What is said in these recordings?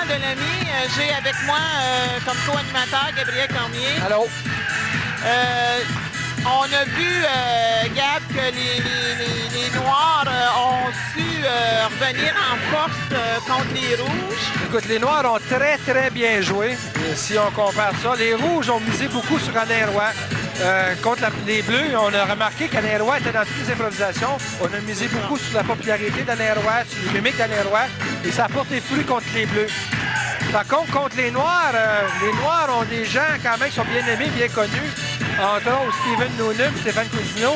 Delamy. J'ai avec moi comme co-animateur Gabriel Cormier. Allô? On a vu, Gab, que les Noirs ont su revenir en force contre les Rouges. Écoute, les Noirs ont très, très bien joué, si on compare ça. Les Rouges ont misé beaucoup sur Alain Roy. Contre les Bleus, on a remarqué qu'Alain Roy était dans toutes les improvisations. On a misé beaucoup sur la popularité d'Alain Roy, sur les mimiques d'Alain Roy, et ça a porté fruit contre les Bleus. Par contre les Noirs ont des gens quand même qui sont bien aimés, bien connus. Entre autres, Steven Noonan, Stéphane Cousineau.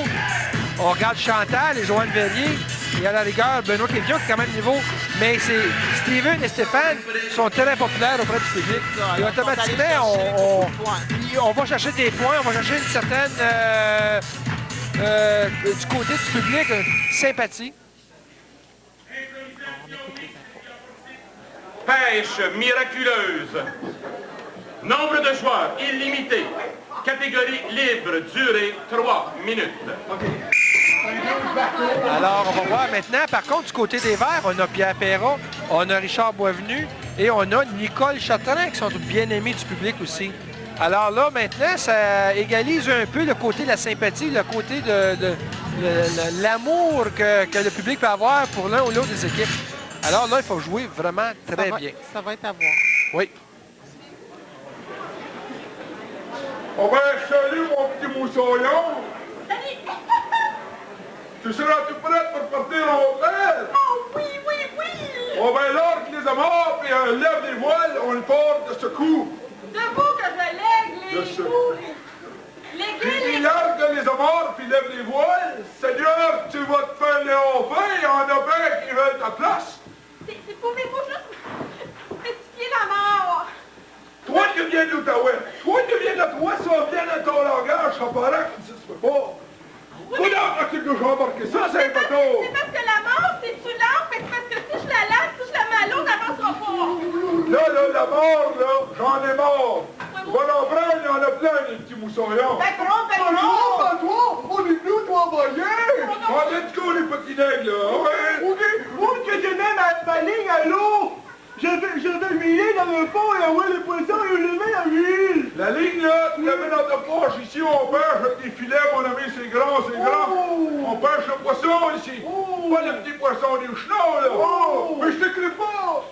On regarde Chantal et Joanne Verrier. Et à la rigueur, Benoît Quévillon qui est quand même niveau. Mais c'est Steven et Stéphane sont très populaires auprès du public. Et automatiquement, on va chercher des points, on va chercher une certaine, du côté du public, sympathie. Pêche miraculeuse. Nombre de joueurs illimité. Catégorie libre, durée 3 minutes. Alors, on va voir maintenant. Par contre, du côté des Verts, on a Pierre Perron, on a Richard Boisvenu et on a Nicole Chartrand qui sont bien aimés du public aussi. Alors là, maintenant, ça égalise un peu le côté de la sympathie, le côté de l'amour que le public peut avoir pour l'un ou l'autre des équipes. Alors là, il faut jouer vraiment très bien. Ça va être à voir. Oui. Oh ben, salut mon petit moussaillon! Salut! Tu seras-tu prête pour partir en hôtel? Oh oui, oui, oui! Oh ben, largue les amarres, puis lève les voiles, on le porte de ce coup. Debout que je lègue les coups, Puis largue les amarres, puis lève les voiles. Seigneur, tu vas te faire les enfin, il y en a bien qui veulent ta place. C'est pour mes bouches juste rectifier la mort. Toi qui viens de l'Outaouais, toi qui viens de toi, ça vient de ton langage, ça paraît que ça se fait pas. Toi là, tu que j'ai embarqué ça, c'est un bateau. C'est parce que la mort, c'est saoulant, mais c'est parce que si je la lave, si je la mets à l'eau, elle n'avancera pas. Là, la mort, là, j'en ai mort. Voilà, frère, il y en a plein, les petits moussaillons. Patron! Toi, on est nous, toi, envoyés. On est de quoi, les petits nègres, là, ouais. Où que je mets ma ligne à l'eau? Je vais huiler dans le pont et envoyer les poissons et les mets à l'huile. La ligne, là, tu la mets dans ta poche. Ici, on pêche avec des filets, mon ami, c'est grand, c'est grand. On pêche le poisson, ici. Pas le petit poisson du chenot, là. Mais je t'écris pas.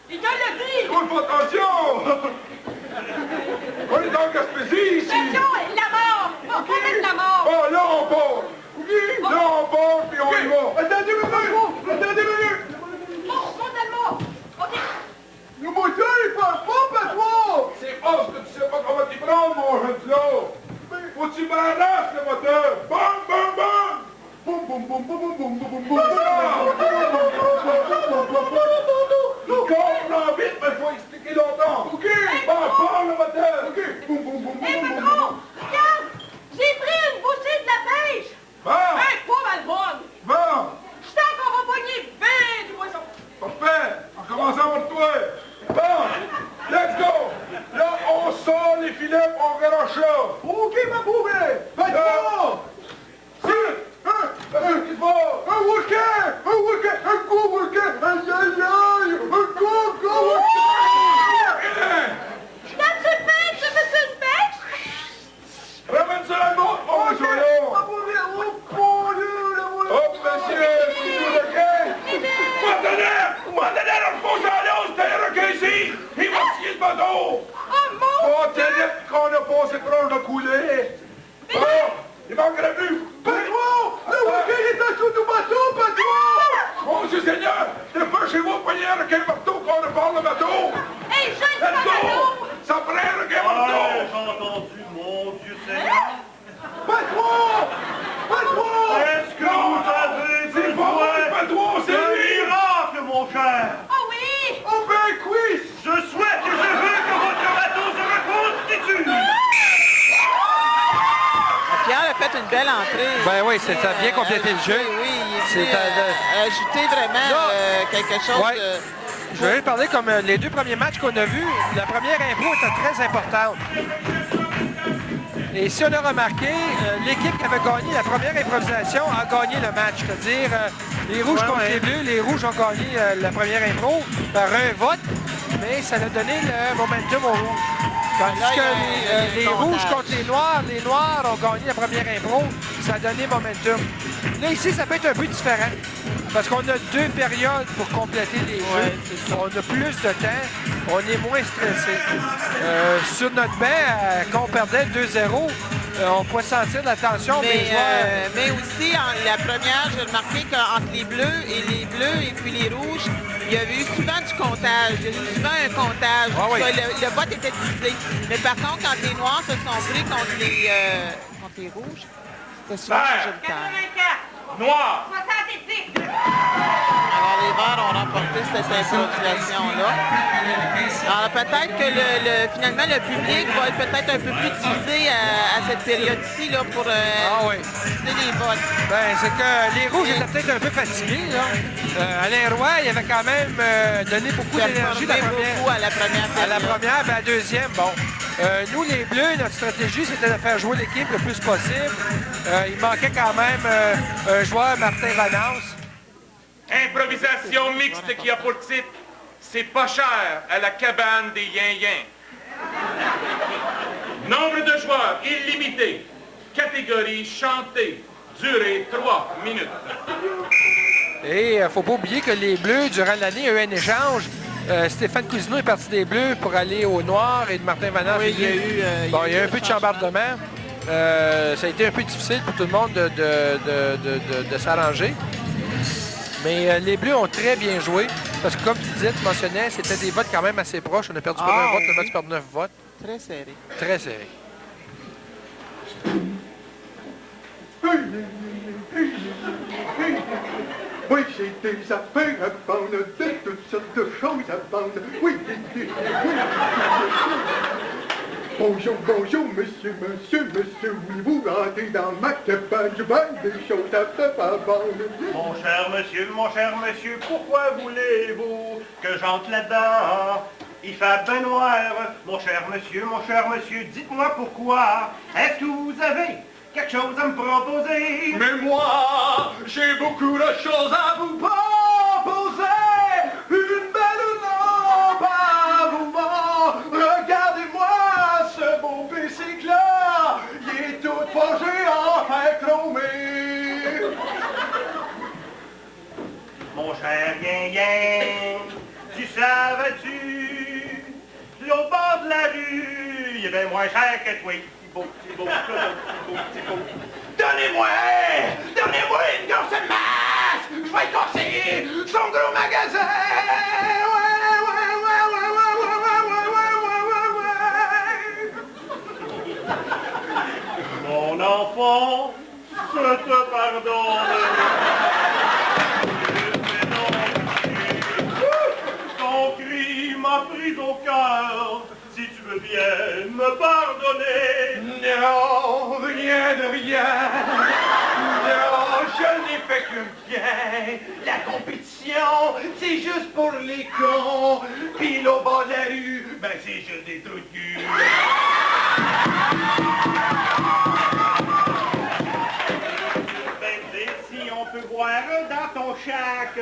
Il te l'a dit! Fais attention. On est en Gaspésie, ici. Attention, la mort! Faut mettre la mort! Oh, là, on part. Là, on part, puis on y va. Attendez une minute! Monte à le mort! OK! Le moteur, il parle pas, patron! C'est parce que tu sais pas comment t'y prendre, mon jeune là. Faut que tu balances le moteur. Bam, bam, bam. Boum, boum, boum, boum, boum, boum, boum, boum, Il comprend vite, mais il faut expliquer longtemps. OK. Bam, le moteur. OK. Boum, boum, boum, Hé, boum, boum, patron! boum. Regarde! J'ai pris une bouchée de la pêche! Bam, Pas mal bonne! bam. Je sens qu'on va pogner ben du poisson! Parfait. En commençant par toi. Bam. Let's go. Là, on sort les filets, on garoche là. OK, ma poubelle! Patron! Qu'est-ce qui va? Un week-end! Un gros week-end! Aïe, aïe, aïe! Un gros week-end! Quand tu pêches, tu fais une pêche? Ramène ça la montre, mon monsieur. Ah, mon Dieu, oh, Dieu, la moulette! Hop, monsieur, petit bout de quai. M'en donner la fausse à l'eau, c'était un requin ici. Il va scier ce bateau. Oh mon Oh, t'es net qu'on a passé proche de couler. Oh, il manquerait plus. Patron! Le week-end est en dessous du bateau, patron! Mon Dieu Seigneur, dépêchez-vous, prenez un requin marteau qu'on repart le bateau. Hey, je Let's pas go. l'eau! Ça prend un requin Ouais, marteau. j'ai entendu, mon Dieu Seigneur. Patron! Patron! Est-ce que vous avez C'est pas moi le patron, c'est d'un lui. miracle, mon cher? Oh oui! Oh ben, quiz. Je souhaite et je veux que votre bateau se reconstitue. Pierre a fait une belle entrée. Ben oui, ça a bien complété le jeu. Oui, il C'est a ajouté vraiment Là, quelque chose ouais. de... Je vais parler comme les deux premiers matchs qu'on a vus. La première impro était très importante. Et si on a remarqué, l'équipe qui avait gagné la première improvisation a gagné le match. C'est-à-dire, les Rouges contre les Bleus, les Rouges ont gagné la première impro par un vote. mais ça a donné le momentum aux rouges. Tandis Là, il y a que les un rouges comptage. contre les noirs ont gagné la première impro, ça a donné momentum. Là, ici, ça peut être un peu différent, parce qu'on a 2 périodes pour compléter les Ouais, jeux. c'est ça. On a plus de temps, on est moins stressé. Sur notre banc, quand on perdait 2-0, on pouvait sentir la tension, mais les joueurs... Mais aussi, la première, j'ai remarqué qu'entre les bleus et puis les rouges, il y avait eu souvent du comptage. Il y a eu souvent un comptage. Ah oui. Le vote était divisé. Mais par contre, quand les noirs se sont pris contre les rouges, c'était souvent majoritaire. 84, Noir. 70. Alors, les Verts ont remporté cette improvisation-là. Alors, peut-être que finalement, le public va être peut-être un peu plus divisé à cette période-ci là, pour oui. diviser les votes. Ben, c'est que les rouges étaient peut-être un peu fatigués, là. Alain Roy, il avait quand même donné beaucoup d'énergie Beaucoup à la première à la période. première, ben, à la deuxième, bon. Nous, les Bleus, notre stratégie, c'était de faire jouer l'équipe le plus possible. Il manquait quand même un joueur, Martin Vanance. Improvisation mixte qui a pour titre C'est pas cher à la cabane des yin-yin. Nombre de joueurs illimité. Catégorie chantée. Durée 3 minutes. Et faut pas oublier que les Bleus, durant l'année, ont eu un échange. Stéphane Cousineau est parti des Bleus pour aller au Noir et Martin Vanance. Oui, il y a eu... Bon, il y a eu un peu de chambardement. Ça a été un peu difficile pour tout le monde de s'arranger. Mais les Bleus ont très bien joué. Parce que comme tu disais, tu mentionnais, c'était des votes quand même assez proches. On a perdu pas d'un vote, on a perdu 9 votes. Très serré. Très serré. Oui, j'ai des affaires à vendre, de toutes sortes de choses à vendre. Oui, oui. Bonjour, bonjour, monsieur, oui, vous rentrez dans ma cabane, je vends des choses à faire à vendre. Mon cher monsieur, pourquoi voulez-vous que j'entre là-dedans? Il fait ben noir, mon cher monsieur, dites-moi pourquoi. Est-ce que vous avez quelque chose à me proposer? Mais moi, j'ai beaucoup de choses à vous proposer. Une belle lampe à vous vendre. Regardez-moi ce beau bicycle-là. Il est tout forgé en fer chromé. Mon cher yin-yin, tu savais-tu, au bord de la rue, il est bien moins cher que toi. Petit beau. Donnez-moi une grosse masse. Je vais conseiller son gros magasin. Ouais. Mon enfant, je te pardonne. Ton cri m'a pris au cœur. Si tu veux bien me pardonner. Non, rien de rien. Non, je n'ai fait que bien. La compétition, c'est juste pour les cons. Puis au bord de la rue, ben c'est juste des trous de cul. Si on peut boire dans ton chac,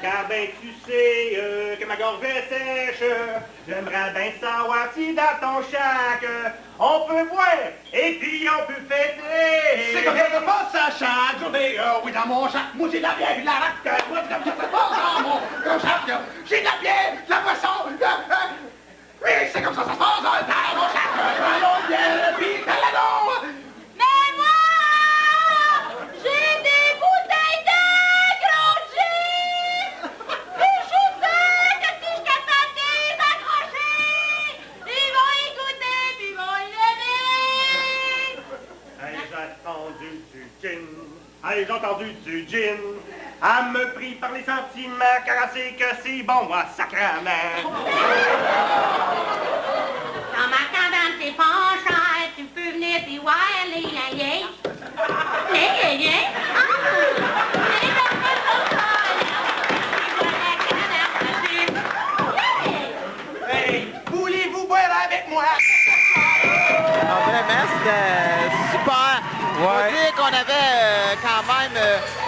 car ben tu sais que ma gorge est sèche. J'aimerais bien savoir si dans ton chac, on peut boire et puis on peut fêter. C'est comme ça que ça se passe à chaque journée. Oui, dans mon chac, moi j'ai de la bière, de la raque. Moi, c'est comme ça que ça se passe dans mon chac. J'ai de la bière, de la boisson. Oui, c'est comme ça que ça se passe dans mon chac. Allons, bière, puis taladon. Mais moi, j'ai des bouteilles de gros gin. Et je sais que si je suis capable de les accrocher, ils vont y goûter puis ils vont y aimer. Ai-je entendu du gin? Elle me pris par les sentiments, car elle sait que c'est bon, moi, sacrament. Dans ma cabane, c'est pas cher. Tu peux venir puis voir les yin-yin. Les yin-yin? Les enfants sont Hey, voulez-vous boire avec moi? Alors, vraiment, c'était super. Ouais. Faut dire qu'on avait quand même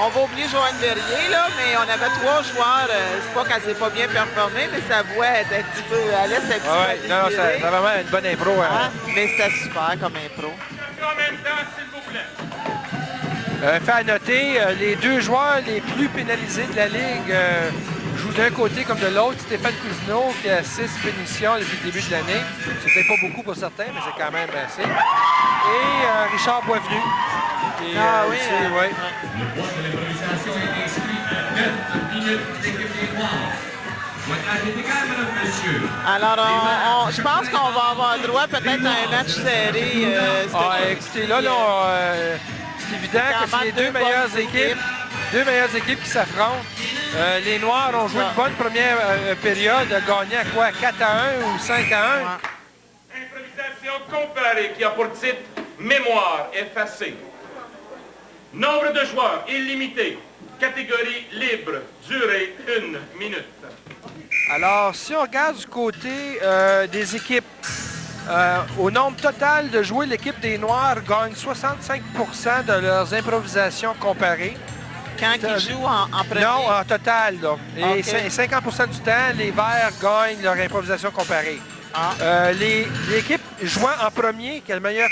on va oublier Joanne Verrier, là, mais on avait 3 joueurs. C'est pas qu'elle s'est pas bien performée, mais sa voix était un petit peu... Elle laisse un petit peu Non, désirer. c'est vraiment une bonne impro. Hein? Mais c'était super comme impro. En même temps, s'il vous plaît. Fait à noter, les 2 joueurs les plus pénalisés de la Ligue jouent d'un côté comme de l'autre. Stéphane Cousineau qui a 6 punitions depuis le début de l'année. C'est peut-être pas beaucoup pour certains, mais c'est quand même assez. Et Richard Boisvenu. Qui, Oui. aussi, ouais. Le poids de l'improvisation est inscrit à 9 minutes d'équipe des Noirs. Pointage est égal, mesdames, messieurs. Alors, je pense qu'on va avoir droit peut-être à un match serré. Écoutez, là, c'est évident que c'est les deux meilleures équipes qui s'affrontent. Les Noirs ont joué une bonne première période, gagnant quoi, 4-1 ou 5-1? Improvisation comparée qui a pour titre Mémoire effacée. Nombre de joueurs illimité. Catégorie libre. Durée 1 minute. Alors, si on regarde du côté des équipes, au nombre total de joueurs, l'équipe des Noirs gagne 65% de leurs improvisations comparées. Quand ils jouent en premier? Non, en total. Là. Et Okay. 50% du temps, les Verts gagnent leur improvisation comparée. L'équipe jouant en premier, qui a le meilleur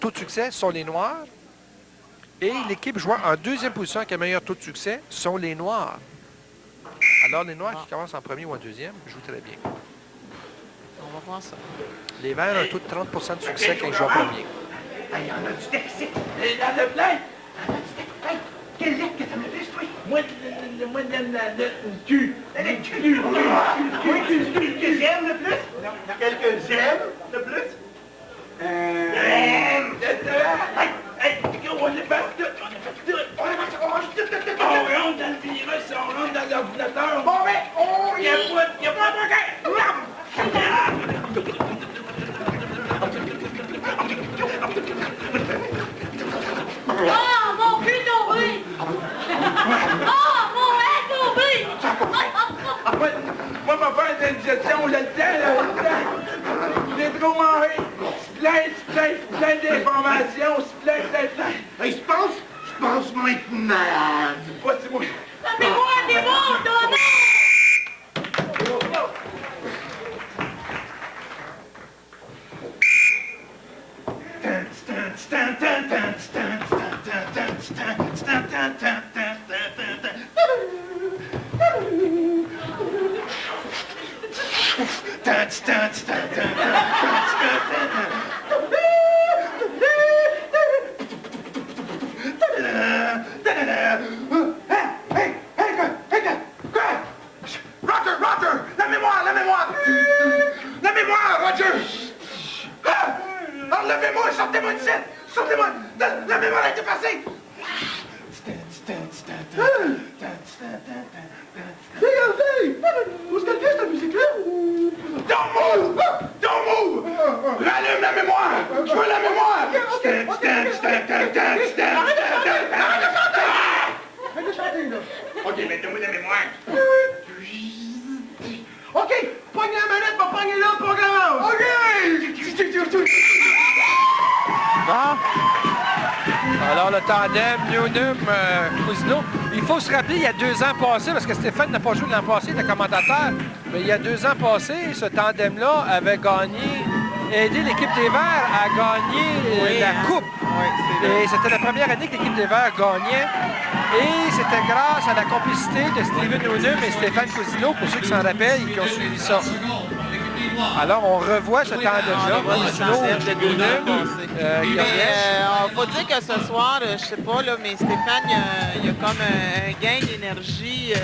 taux de succès, sont les Noirs. Et l'équipe jouant en deuxième position, qui a le meilleur taux de succès, sont les Noirs. Alors, les Noirs qui commencent en premier ou en deuxième jouent très bien. On va voir ça. Les Verts ont un taux de 30% de succès quand ils jouent en premier. Il y en a du texte. Il y en a plein. Hey, quelle lettre que t'as me fait, toi? Moi, le tu. Le que j'aime le plus? Quel que j'aime le plus? Hey, on est parti. On mange tout. On rentre dans le virus, on rentre dans l'ordinateur. Bon, mais il n'y a pas de Oh, mon cul tombé! Oh, mon haie tombé! Moi, ma faire une indigestion, le temps, là. J'ai trop mangé. Plein d'informations, plein. Hey, je pense maintenant. Pas si moi. Donnez-moi des mots, donnez! Roger! La mémoire! Roger! Enlevez-moi! Sortez-moi d'ici! Sortez-moi! La mémoire a été effacée! Regardez! Où est-ce qu'elle vient, cette musique-là? Don't move! Rallume la mémoire! Je veux la mémoire! Arrête de chanter, là! OK, mettez-moi la mémoire. OK! Pogne la manette pour pogner là pour commence! OK! Bon. Alors, le tandem Newnom-Cousineau. Il faut se rappeler, il y a 2 ans passés, parce que Stéphane n'a pas joué l'an passé, il était commentateur, mais il y a 2 ans passés, ce tandem-là avait aidé l'équipe des Verts à gagner la Coupe. Et c'était la première année que l'équipe des Verts gagnait. Et c'était grâce à la complicité de Steven Newnom et Stéphane Cousineau, pour ceux qui s'en rappellent et qui ont suivi ça. Alors, on revoit ce tandem-là. Il faut dire que ce soir, je sais pas, là, mais Stéphane, il y a comme un gain d'énergie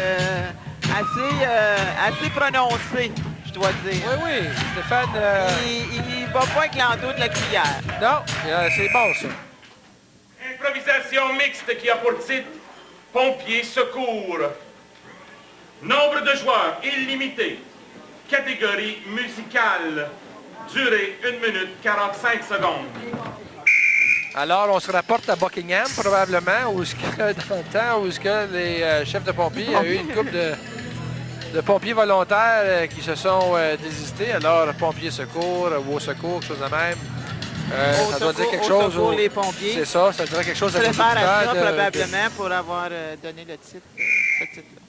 assez prononcé, je dois dire. Oui, Stéphane... Il va pas avec l'endos de la cuillère. Non, c'est bon, ça. Improvisation mixte qui a pour titre Pompiers secours. Nombre de joueurs illimité. Catégorie musicale. Durée 1 minute 45 secondes. Alors, on se rapporte à Buckingham, probablement, où dans le temps où les chefs de pompiers, il y a eu une couple de pompiers volontaires qui se sont désistés. Alors, pompiers secours ou au secours, quelque chose de même. Ça doit dire quelque au chose. secours, les pompiers. C'est ça, ça dirait quelque chose Je à préfère à ça, de- probablement, pour avoir donné le titre, ce titre-là.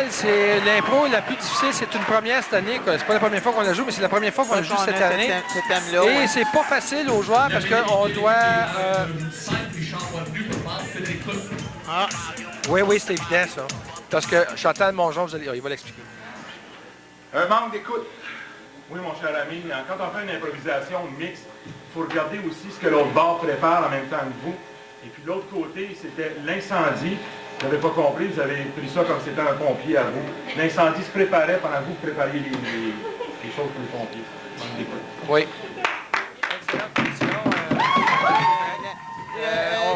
C'est l'impro la plus difficile. C'est une première cette année. C'est pas la première fois qu'on la joue, mais c'est la première fois qu'on la joue On a cette année. Cet thème-là, Et ouais. c'est pas facile aux joueurs parce qu'on doit... Ah, Oui, c'est évident, ça. Parce que Chantal Mongeon, il va l'expliquer. Un manque d'écoute. Oui, mon cher ami, quand on fait une improvisation mixte, il faut regarder aussi ce que l'autre bord prépare en même temps que vous. Et puis de l'autre côté, c'était l'incendie. Vous n'avez pas compris, vous avez pris ça comme si c'était un pompier à vous. L'incendie se préparait pendant que vous prépariez les choses pour les pompiers. Manque d'écoute. Oui.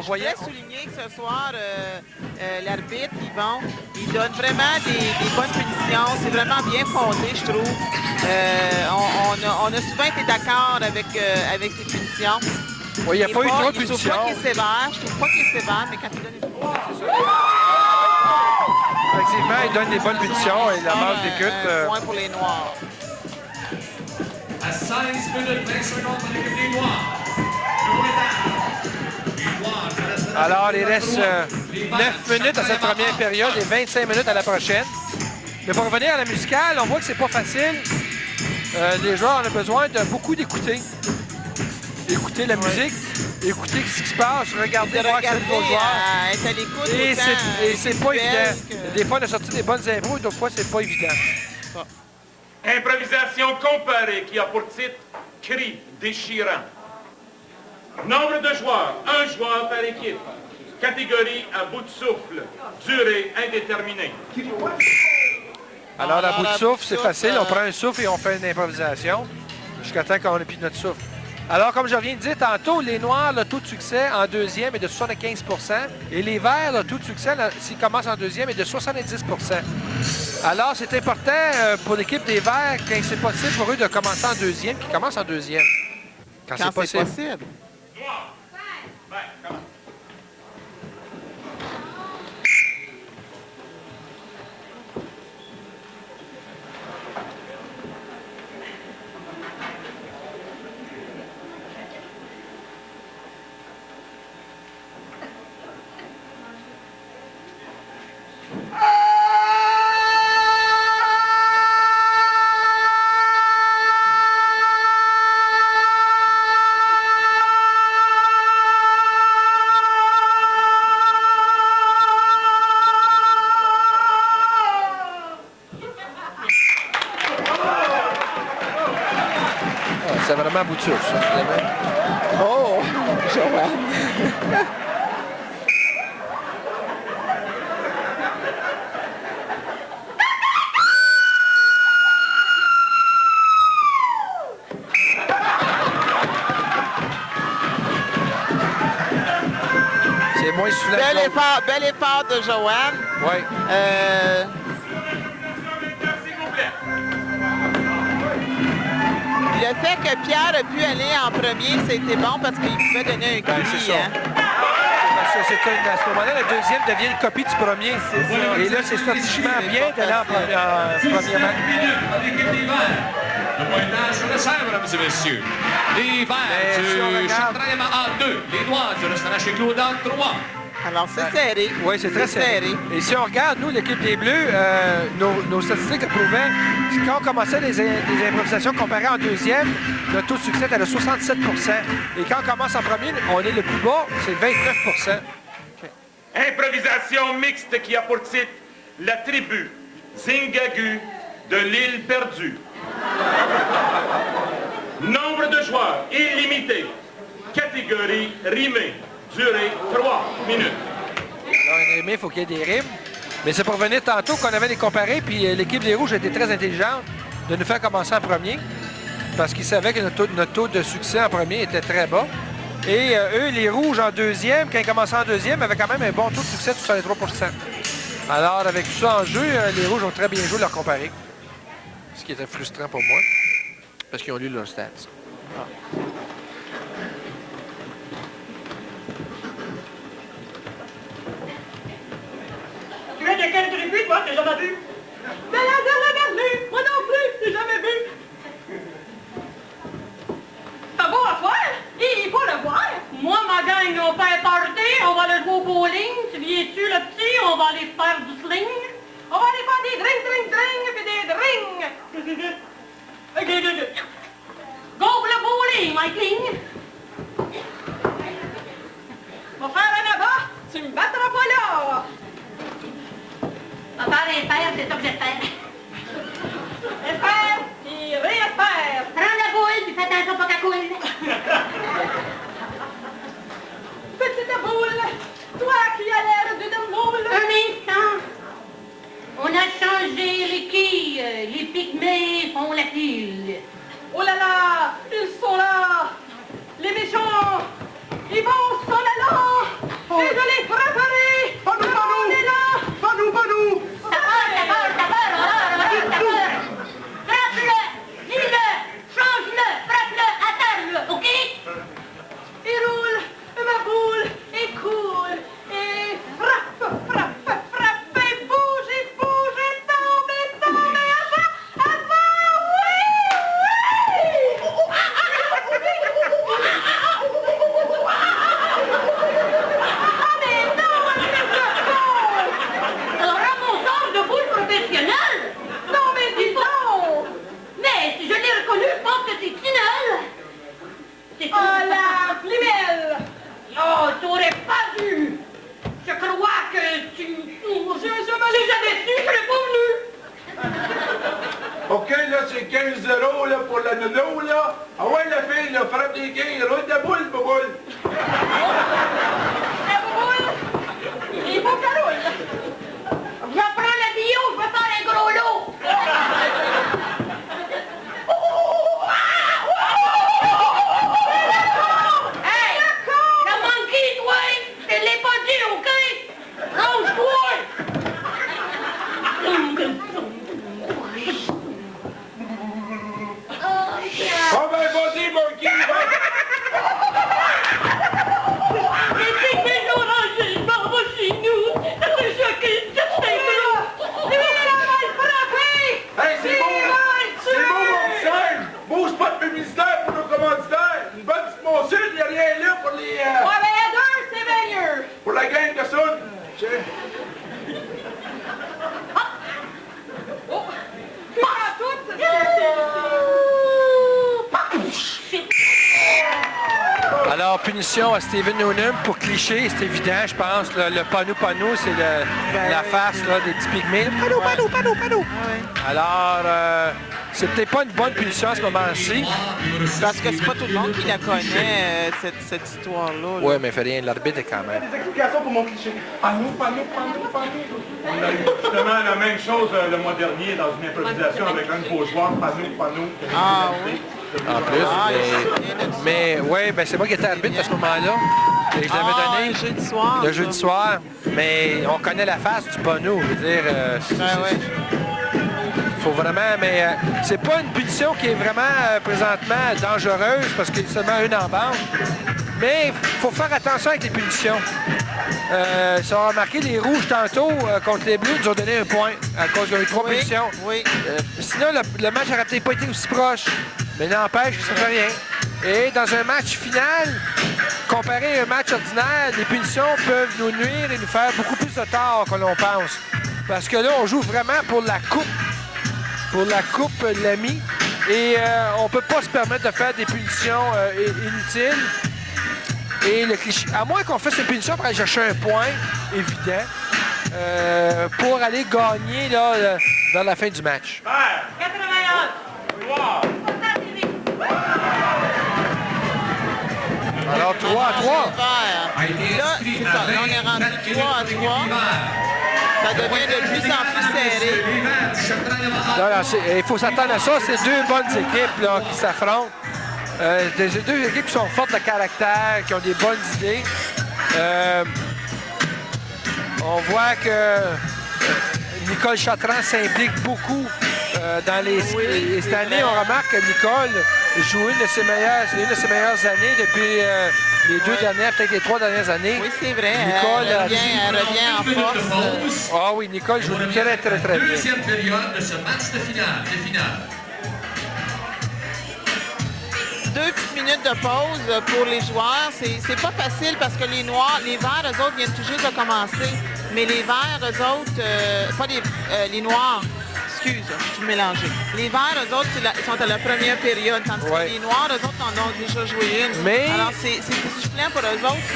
je voulais souligner que ce soir, l'arbitre, Yvon, il donne vraiment des bonnes punitions. C'est vraiment bien fondé, je trouve. On a souvent été d'accord avec ces punitions. Oui, il n'y a pas eu trop de Je trouve punitions. pas qu'il est sévère. Je trouve pas qu'il est sévère, mais quand il donne des punitions, c'est ça. Effectivement, il donne des bonnes punitions et la manque d'écoute. Un point pour les Noirs. À 16 minutes, 20 secondes pour l'équipe des Noirs. Le pointage. Les Noirs, ça reste dans Alors, la il reste 9 minutes à cette première période et 25 minutes à la prochaine. Mais pour revenir à la musicale, on voit que c'est pas facile. Les joueurs ont besoin de beaucoup d'écouter. Écouter la musique, écouter ce qui se passe, regarder, voir que c'est le joueur. Être à l'écoute. Et c'est pas évident. Des fois, on a sorti des bonnes impôts, d'autres fois, c'est pas évident. Improvisation comparée qui a pour titre Cri déchirant. Nombre de joueurs, un joueur par équipe. Catégorie à bout de souffle. Durée indéterminée. Alors, la bout de souffle, c'est facile. On prend un souffle et on fait une improvisation jusqu'à temps qu'on ait plus notre souffle. Alors, comme je viens de dire tantôt, les Noirs, le taux de succès en deuxième est de 75 % et les Verts, le taux de succès, s'ils commencent en deuxième, est de 70 %. Alors, c'est important pour l'équipe des Verts, quand c'est possible pour eux de commencer en deuxième, qu'ils commencent en deuxième. Quand c'est possible. Noir. Ben, comment? C'est vraiment à bout de souffle, ça, finalement. Oh, Joanne. moins soufflant. Bel effort de Joanne. Oui. Le fait que Pierre a pu aller en premier, c'était bon parce qu'il pouvait donner un coup. C'est ça. À ce moment-là, le deuxième devient une copie du premier. Et là, c'est stratégiquement bien d'aller en premier match. Le pointage sur le serre, mesdames et messieurs. Les verts du Chatraim en 2. Les noirs du restaurant chez Claude en 3. Alors, c'est serré. Oui, c'est très serré. Et si on regarde, nous, l'équipe des Bleus, nos statistiques prouvaient que quand on commençait les improvisations comparées en deuxième, notre taux de succès était de 67 %. Et quand on commence en premier, on est le plus bas, c'est 29 %. Improvisation mixte qui a pour titre La tribu Zingagu de l'île perdue. Nombre de joueurs illimité. Catégorie rimée. Durée 3 minutes. Alors, une rimée, il faut qu'il y ait des rimes. Mais c'est pour revenir tantôt qu'on avait les comparés, puis l'équipe des Rouges était très intelligente de nous faire commencer en premier, parce qu'ils savaient que notre taux de succès en premier était très bas. Et eux, les Rouges, en deuxième, quand ils commençaient en deuxième, avaient quand même un bon taux de succès de 63 %. Alors, avec tout ça en jeu, les Rouges ont très bien joué leur comparé. Ce qui était frustrant pour moi, parce qu'ils ont lu leurs stats. Tu es de quelle tribu, toi, t'as jamais vu? De la Berlue! Moi non plus, j'ai jamais vu! C'est beau à soir? Il faut le voir! Moi, ma gang, on fait un party, on va aller jouer au bowling. Tu viens-tu, le petit? On va aller faire du sling. On va aller faire des drink, puis des drinks! Go pour le bowling, my king! Va faire un abat, tu me battras pas là! On va faire un père, c'est ça que j'espère. Espère, puis réespère. Prends la boule, puis fais attention pas qu'elle coule. Petite boule, toi qui as l'air d'une boule. Un instant. On a changé les quilles. Les pygmées font la pile. Oh là là, ils sont là. Les méchants, ils vont s'en aller. Et je les frapperai. On est là. Pas nous. D'abord. Frappe-le, dis-le, change-le, frappe-le, attaque-le, OK? Il roule, ma boule, et coule, et frappe, et bouge, tombe, avant, oui! Ah, mais non, alors, à mon sort de boule professionnelle? Non, mais dis donc! Mais si je l'ai reconnu, je pense que c'est Tinel! C'est oh, la flimelle! Oh, tu aurais pas dû! Je crois que tu... Je me l'ai jamais su, je l'ai pas venu! OK, là, c'est 15-0 là, pour la nono, là. Ah ouais, la fille, là, frappe des quilles, roule de boule, boule. La boule! Il faut qu'elle roule! Je prends le bio, je vais faire un gros lot! Hey! La monkey, toi! Je te l'ai pas dit, OK? Range-toi! Ah ben, vas-y, mon qui, Les pygmées ont rangé, je m'en vais chez nous! C'est choqué, c'est gros! Lui, il va le frapper! Hey, c'est beau, mon serge. Bouge pas de publicitaire pour nos commanditaires. Une bonne petite morsure, il n'y a rien là pour les... Ouais, mais à deux, c'est bien mieux! pour la gang de Soud. Oh! Tu prends toutes? Alors, punition à Steven Noonan pour cliché, c'est évident, je pense. Le panou, c'est la face là, des petits pygmées. Panou. Alors, c'est peut-être pas une bonne punition à ce moment-ci. Parce que c'est pas tout le monde qui la connaît, cette histoire-là. Oui, mais fait rien, l'arbitre est quand même. Des explications pour mon cliché. On a eu justement la même chose le mois dernier dans une improvisation avec un de vos joueurs, Panou. Ah oui. En plus, mais oui, ben c'est moi qui étais arbitre à ce moment-là. Et je l'avais donné. Le jeudi soir. Le jeudi soir. Mais on connaît la face du panneau. Je veux dire, faut vraiment, mais c'est pas une punition qui est vraiment présentement dangereuse parce qu'il y a seulement une en bande. Mais il faut faire attention avec les punitions. Si on a remarqué, les rouges tantôt contre les bleus nous ont donné un point à cause qu'il y a eu 3 punitions. Oui. Sinon, le match n'aurait peut-être pas été aussi proche. Mais n'empêche que ça fait rien. Et dans un match final, comparé à un match ordinaire, les punitions peuvent nous nuire et nous faire beaucoup plus de tort que l'on pense. Parce que là, on joue vraiment pour la coupe. Pour la coupe de l'ami. Et on ne peut pas se permettre de faire des punitions inutiles. Et le cliché, à moins qu'on fasse une punition pour aller chercher un point, évident, pour aller gagner là, vers la fin du match. 81. Alors 3 à 3. Là, c'est ça. Là, on est rendu 3 à 3. Ça devient de plus en plus serré. Là, il faut s'attendre à ça. C'est deux bonnes équipes là, qui s'affrontent. Deux équipes qui sont fortes de caractère, qui ont des bonnes idées. On voit que Nicole Chatran s'implique beaucoup dans les... Et cette année, on remarque que Nicole joue une de ses meilleures années depuis les 2 dernières, peut-être les 3 dernières années. Oui, c'est vrai. Nicole elle revient en force. Ah oui, Nicole joue très, très, très bien. Deuxième période de ce match de finale. 2 petites minutes de pause pour les joueurs. C'est pas facile parce que les noirs, les verts, eux autres, viennent tout juste de commencer. Mais les verts, eux autres, pas les noirs, excuse, je suis mélangée. Les verts, eux autres, sont à la première période, tandis que les noirs, eux autres, en ont déjà joué une. Mais... Alors, c'est soufflant pour eux autres,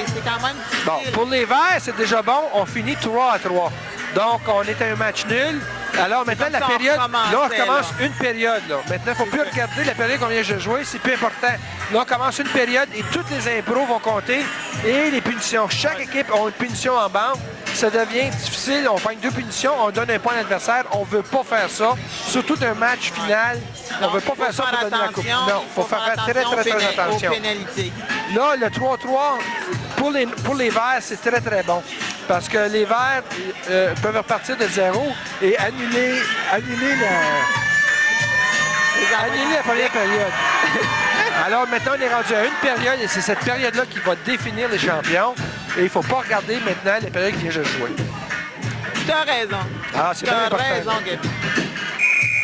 c'est quand même difficile. Bon, pour les verts, c'est déjà bon. On finit 3 à 3. Donc, on est à un match nul. Alors maintenant, la période, là, on recommence une période. Là. Maintenant, il ne faut plus regarder la période qu'on vient de jouer, c'est plus important. Là, on commence une période et toutes les impros vont compter. Et les punitions. Chaque équipe a une punition en bande. Ça devient difficile. On prend 2 punitions, on donne un point à l'adversaire. On ne veut pas faire ça. Surtout d'un match final. On ne veut pas faire ça pour donner la coupe. Non, il faut faire très attention. Là, le 3-3, pour les verts, c'est très, très bon. Parce que les verts peuvent repartir de 0 et annuler la première période. Alors maintenant, on est rendu à une période et c'est cette période-là qui va définir les champions. Et il ne faut pas regarder maintenant les périodes qui viennent de jouer. Tu as raison. Ah, c'est bien important. Tu as raison, Gaby.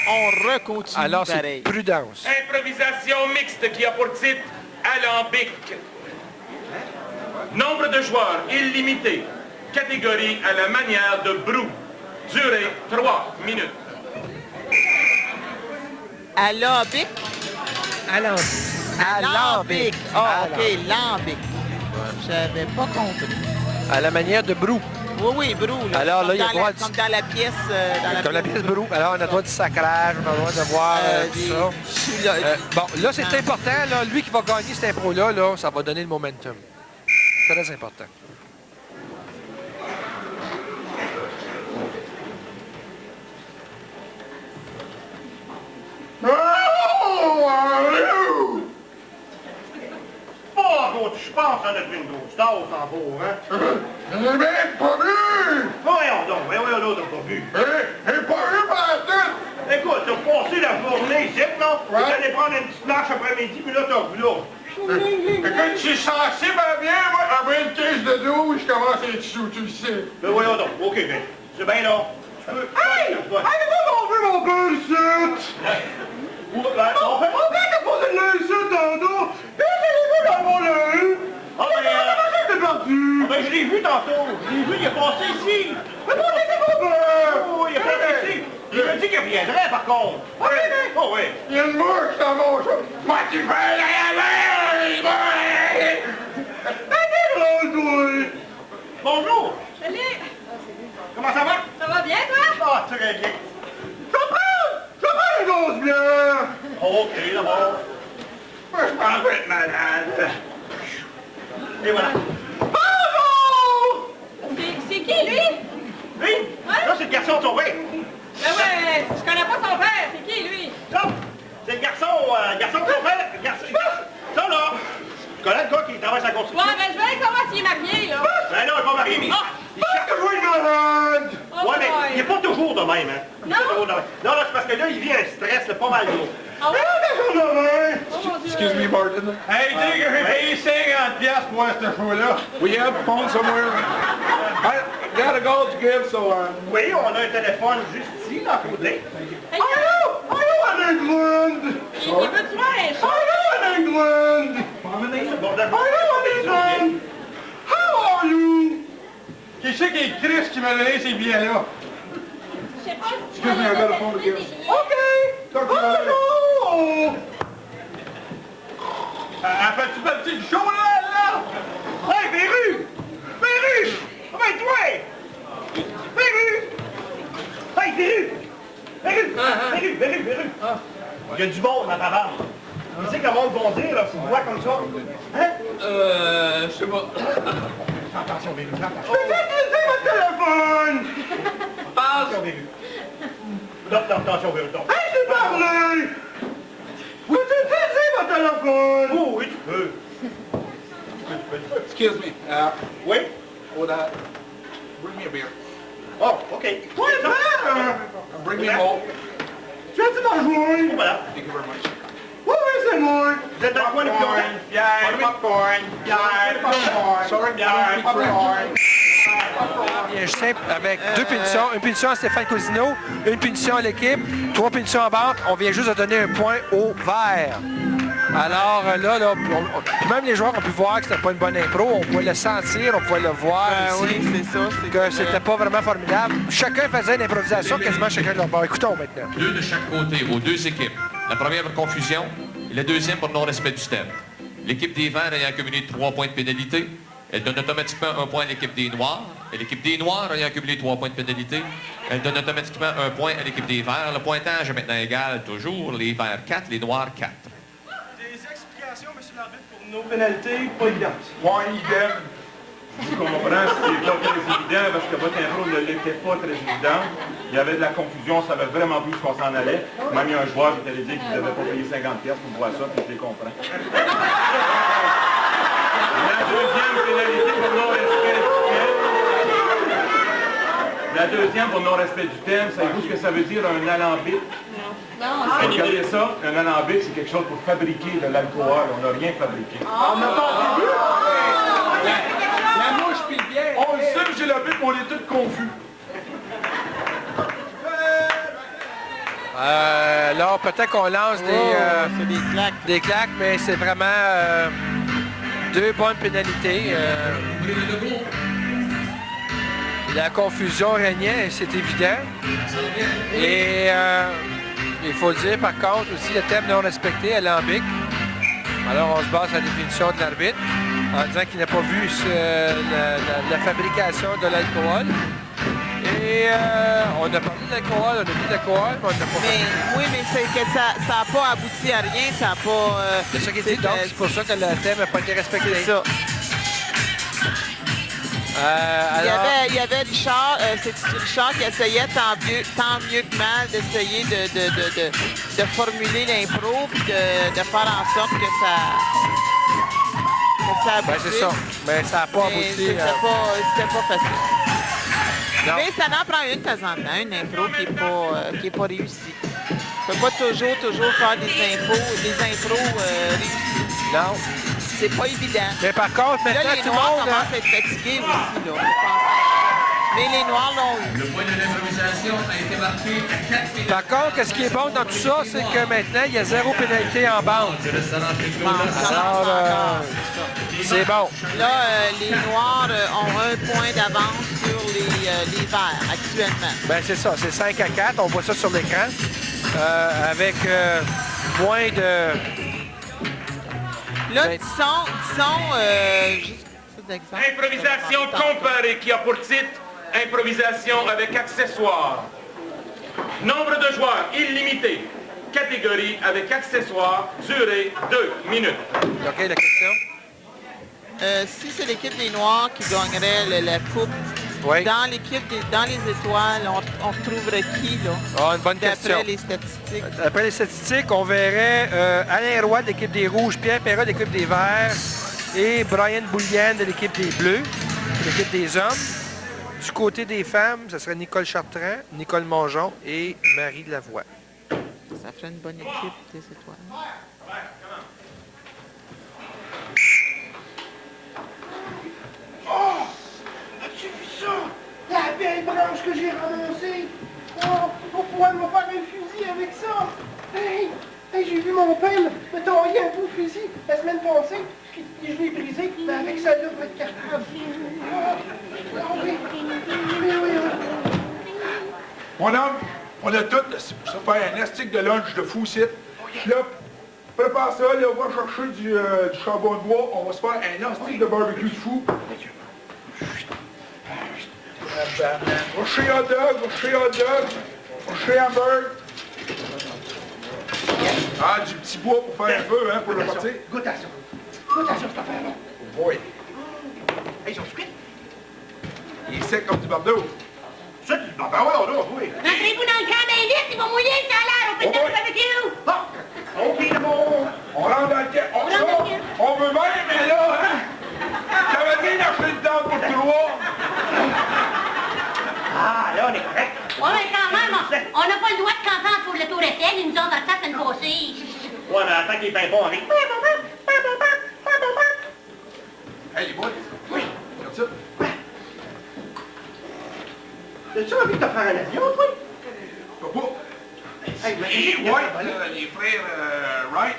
On recontinue. Alors, c'est prudence. Improvisation mixte qui a pour titre Alambic. Nombre de joueurs illimité. Catégorie à la manière de Brou. Durée 3 minutes. Alambic? Alambic. Ah, OK, lambic. J'avais pas compris. À la manière de Brou. Oui, Brou. Là. Alors là, il y a droit comme dans la pièce. Comme la pièce Brou. Alors, on a droit du sacrage, on a droit de voir tout ça. Bon, là, c'est important. Là, lui qui va gagner cette impro-là, là, ça va donner le momentum. Très important. Je pense à notre une grosse tasse en beau, hein? Je n'ai même pas vu! Voyons donc, t'as pas vu. J'ai pas vu par tout! Écoute, t'as passé la journée ici, non? Ouais. T'es allé prendre une petite marche après-midi, puis là, t'as vu là. Écoute, je suis sensible à bien, moi. Après une crise de douche, je commence à être sous, tu le sais. Ben voyons donc, OK, ben, c'est bien là. Hey! Allez-vous m'enlever mon beurre ici? On vient de poser le nez ici, tantôt. Allez-vous dans mon nez? Ah ben, perdu. Ben, je l'ai vu tantôt. Je l'ai vu, il est passé ici. Mais pas c'est mon beurre. Oh, il est passé ici. Il m'a dit qu'il reviendrait, par contre. Oh, oui. Il y a une mouche dans mon chat. Moi, tu fais Bonjour. Salut. Comment ça va? Ça va bien, toi? Ah, très bien. Je prends une grosse bière. OK, d'abord. Moi, je pense être malade. Et voilà. Bonjour! C'est qui, lui? Lui? Ouais? Là, c'est le garçon de son père. Ben ouais, je connais pas son père. C'est qui, lui? Ça, c'est le garçon de son père. Ça, là. Tu connais le gars qui travaille sa construction? Ouais, ben je vais non, c'est parce que là, il vit un stress, là, pas mal gros. Ah oui? Excuse me, Martin. Hey, Digger, j'ai payé 50$ pour voir ce show-là. We have a phone somewhere. I got a goal to give, so Oui, on a un téléphone juste ici, dans le côté. Allô, en England! Il veut te faire un chat. Allô, en England! Allô, en England! How are you? Qui c'est qui est Chris qui m'a donné ces billets-là? Je sais pas si tu Excuse me, I got a phone to give. OK! Talk to you later. Oh! Fais-tu partie du show, là? Hey, Véru! Véru! Ben, toi! Véru! Hey, Véru! Véru! Il y a du monde dans ta barbe. Tu sais que le monde va dire, là, si tu vois comme ça. Hein? Je sais pas. Attention, Véru, attention. Utilisez votre téléphone! Attention, Véru. Attention, Véru, non. Hey, j'ai parlé! Vous utilisez votre téléphone! Oh, oui, tu peux. Excuse me. Oui? Hold on. Bring me a beer. Oh, OK. Toi, père! Bring me more. Tu as-tu m'en rejoindre? Voilà. Thank you very much. Oui, c'est moi! Vous êtes dans le coin depuis longtemps? Bière, popcorn! Bière, popcorn! Sorry, Bière, popcorn! Bien simple, avec 2 punitions. Une punition à Stéphane Cousineau, une punition à l'équipe, 3 punitions en banque. On vient juste de donner un point au vert. Alors là, puis même les joueurs ont pu voir que c'était pas une bonne impro. On pouvait le sentir, on pouvait le voir aussi. Oui, c'est ça. Que c'était pas vraiment formidable. Chacun faisait une improvisation, quasiment chacun de leur bord. Écoutons maintenant. 2 de chaque côté aux 2 équipes. La première pour confusion et la deuxième pour non-respect du thème. L'équipe des Verts ayant accumulé 3 points de pénalité, elle donne automatiquement 1 point à l'équipe des Noirs. Et l'équipe des Noirs ayant accumulé 3 points de pénalité, elle donne automatiquement 1 point à l'équipe des Verts. Le pointage est maintenant égal toujours. Les Verts 4, les Noirs 4. Des explications, M. l'arbitre, pour nos pénalités pas évidentes. Why idem? Je comprends, c'est pas très évident parce que votre impro ne l'était pas très évident. Il y avait de la confusion, ça savait vraiment plus où on s'en allait. Même il y a un joueur qui allait dire qu'il ne devait pas payer 50$ pour voir ça, puis je les comprends. La deuxième pénalité pour non-respect du thème. La deuxième pour non-respect du thème, savez-vous ce que ça veut dire un alambic? Regardez ça, un alambic, c'est quelque chose pour fabriquer de l'alcool. On n'a rien fabriqué. On n'a pas vu! La mouche puis le bière. On le sait, M. l'arbitre, mais on est tous confus. Là, peut-être qu'on lance c'est des claques. des claques, mais c'est vraiment 2 bonnes pénalités. La confusion régnait, c'est évident. Et il faut le dire, par contre, aussi le thème non respecté à l'alambic. Alors, on se base à la définition de l'arbitre en disant qu'il n'a pas vu la fabrication de l'alcool. Et on a parlé de l'alcool, on a vu de l'alcool, mais on n'a pas Mais oui, mais c'est que ça n'a pas abouti à rien, ça n'a pas... C'est ça qui est dit, donc c'est pour ça que le thème n'a pas été respecté. C'est ça. Il y avait Richard, c'est Richard qui essayait tant mieux que mal d'essayer de formuler l'impro puis de faire en sorte que ça aboutisse. Ben, c'est ça. Mais ça n'a pas Mais abouti. c'était pas facile. Non. Mais ça en prend une de temps en temps, une impro qui est pas réussie. On ne peut pas toujours faire des impros réussies. Non. C'est pas évident. Mais par contre, Là, maintenant, les tout le Noirs monde... commencent à être fatigués aussi, là. Je pense. Mais les Noirs l'ont eu. Le point de l'improvisation a été marqué à 4 minutes. Par contre, ce qui est bon dans tout ça, c'est que maintenant, il y a 0 pénalité en bande. Alors, c'est bon. Là, les Noirs ont 1 point d'avance sur les Verts, actuellement. Ben c'est ça, c'est 5 à 4. On voit ça sur l'écran. Avec moins de... Là, Ben- juste d'exemple. Improvisation comparée qui a pour titre improvisation avec accessoires. Nombre de joueurs illimité. Catégorie avec accessoires. Durée 2 minutes. OK, la question? Si c'est l'équipe des Noirs qui gagnerait la coupe, Oui. dans les étoiles, on retrouverait qui, là? Ah, une bonne question. D'après les statistiques. Après les statistiques, on verrait Alain Roy de l'équipe des Rouges, Pierre Perra de l'équipe des Verts et Brian Boulian de l'équipe des Bleus, de l'équipe des Hommes. Du côté des femmes, ce serait Nicole Chartrand, Nicole Mongeon et Marie Lavoie. Ça ferait une bonne équipe, des étoiles. Oh! As-tu vu ça? La belle branche que j'ai ramassée! Oh! On pourrait me faire un fusil avec ça! Hey! Hey, j'ai vu mon père me tailler un beau fusil la semaine passée, puis je l'ai brisé, mais avec ça là, pas de cartable. Oh oui! Oui, oui, oui. Mon homme, on a tout, ça fait un astic de lunch de fou ici. Là, prépare ça, là, on va chercher du charbon de bois, on va se faire un astic de barbecue de fou. On va chez hot dog, on va chez hot dog, on va chez hamburger. Ah, du petit bois pour faire un feu, hein, pour le partir. Goûte à ça. Goûte à ça, cette affaire-là. Oui. Hey, ils sont cuits. Il est sec comme du bardeau. Ça, tu ben ouais, on doit, oui. Rentrez-vous dans le camp bien vite, il va mouiller, ça a l'air, on fait Oh, de barbecue! Ah! OK, bon. On rentre dans le camp. On veut bien, mais là, hein, ça veut dire acheter le temps pour le trois. Ah, là, on est correct. Ouais, mais quand même, on n'a pas le droit de camper pour le Tour Eiffel, ils nous ont dans le temps de une passée. Ouais, mais attends qu'il est pas bon avec. Hey, les boys. Oui. Regarde ça. As-tu envie de te faire un avion, toi? Papa. Hey, mais Les White, les frères Wright,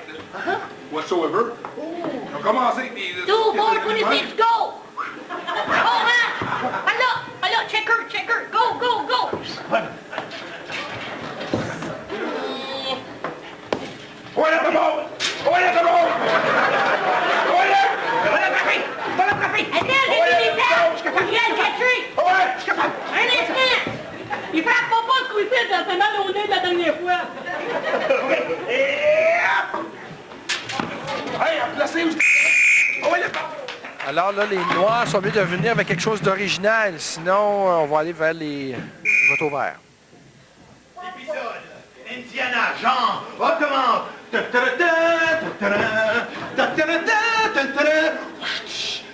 whatsoever, ils ont commencé avec des... 2, 4, 26, go! Oh, hein! Allô, checker, go! Voilà, c'est bon! Voilà, c'est bon! Attends, j'ai mis les plans! Je viens de catcher! Ouais, je suis capable! Un instant! Il frappe pas le coup ici, ça fait mal au nez de la dernière fois. Hey, placez où? Oh, il est bon! Alors là, les Noirs sont mieux de venir avec quelque chose d'original. Sinon, on va aller vers les votes au vert. Épisode Indiana, Jean, recommence.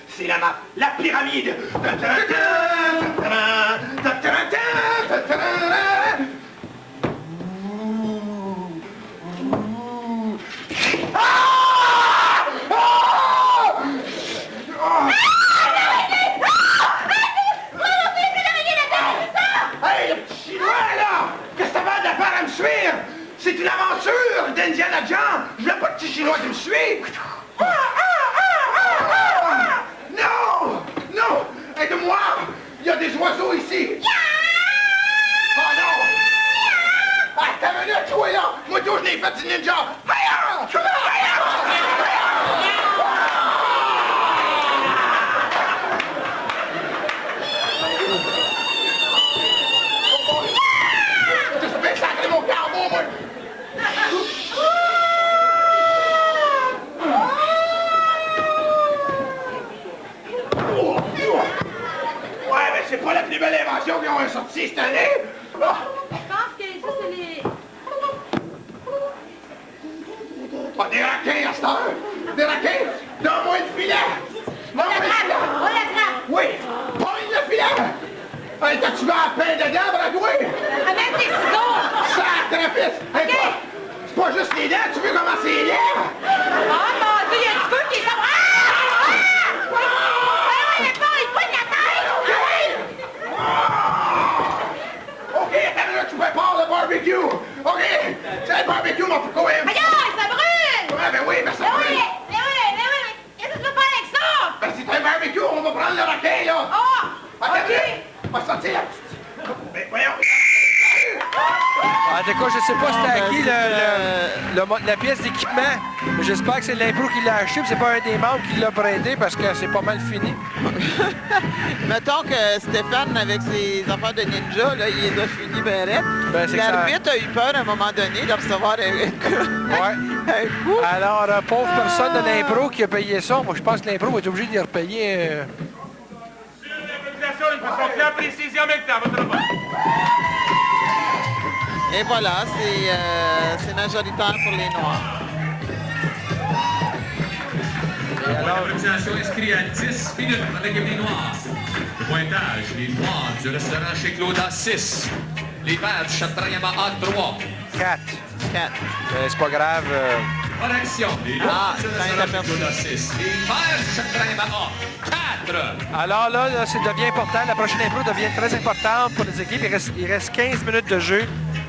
C'est la map, la pyramide. Hey, le petit chinois, là! Qu'est-ce que ça va de la part à me suivre? C'est une aventure d'Indiana Jones! Je veux pas de petit chinois qui me suit! Non! Non! Aide-moi! Il y a des oiseaux ici! Oh non! Ah, t'as venu à toi, là! Moi, tout, je l'ai fait du ninja! Je vais sacrer mon carbo, moi! Ouais, mais c'est pas la plus belle invention qu'ils ont sortie cette année! Ah. Je pense que ça, c'est les... Ah, des raquins à cette heure! Des raquins! Donne-moi le filet! On l'attrape! Oui! Pogne le filet! Hey, t'as-tu mis la pain dedans, Bragoué? Avec des ciseaux! Sacrifice! Hey, Ok. c'est pas juste les dents, tu veux comment c'est laid? Oh mon Dieu, il y a du feu qui s'en va! Il pogne la tête! OK, attends, tu prépares le barbecue! OK! C'est le barbecue, mon petit coin! Aïe, ça brûle! Ouais, ben oui, mais ça Mais brûle! oui! Qu'est-ce que tu veux faire avec ça? Ben c'est un barbecue, on va prendre le raquin, là! Oh! Attends, OK! on va sortir la petite... Ben voyons! En tout cas, je sais pas c'était à qui la pièce d'équipement. Mais j'espère que c'est l'impro qui l'a acheté, puis c'est pas un des membres qui l'a prêté parce que c'est pas mal fini. Mettons que Stéphane, avec ses affaires de ninja, là, il les a finis ben raide. Ben, c'est que ça- L'arbitre a eu peur à un moment donné de recevoir Ouais. un coup. Alors, pauvre personne de l'impro qui a payé ça, moi je pense que l'impro va être obligé de les repayer. Sur l'improvisation, une façon claire, précise et en même temps, votre vote. Et voilà, c'est majoritaire pour les Noirs. L'improvisation inscrit à 10 minutes avec les Noirs. pointage, les noirs du restaurant chez Claude à 6. Les verts du Château-Yama à 3. 4. 4. C'est pas grave. Correction, les noirs du ça restaurant a chez Claude à 6. Les verts du Château-Yama à 4. Alors là, ça devient important. La prochaine impro devient très importante pour les équipes. Il reste 15 minutes de jeu.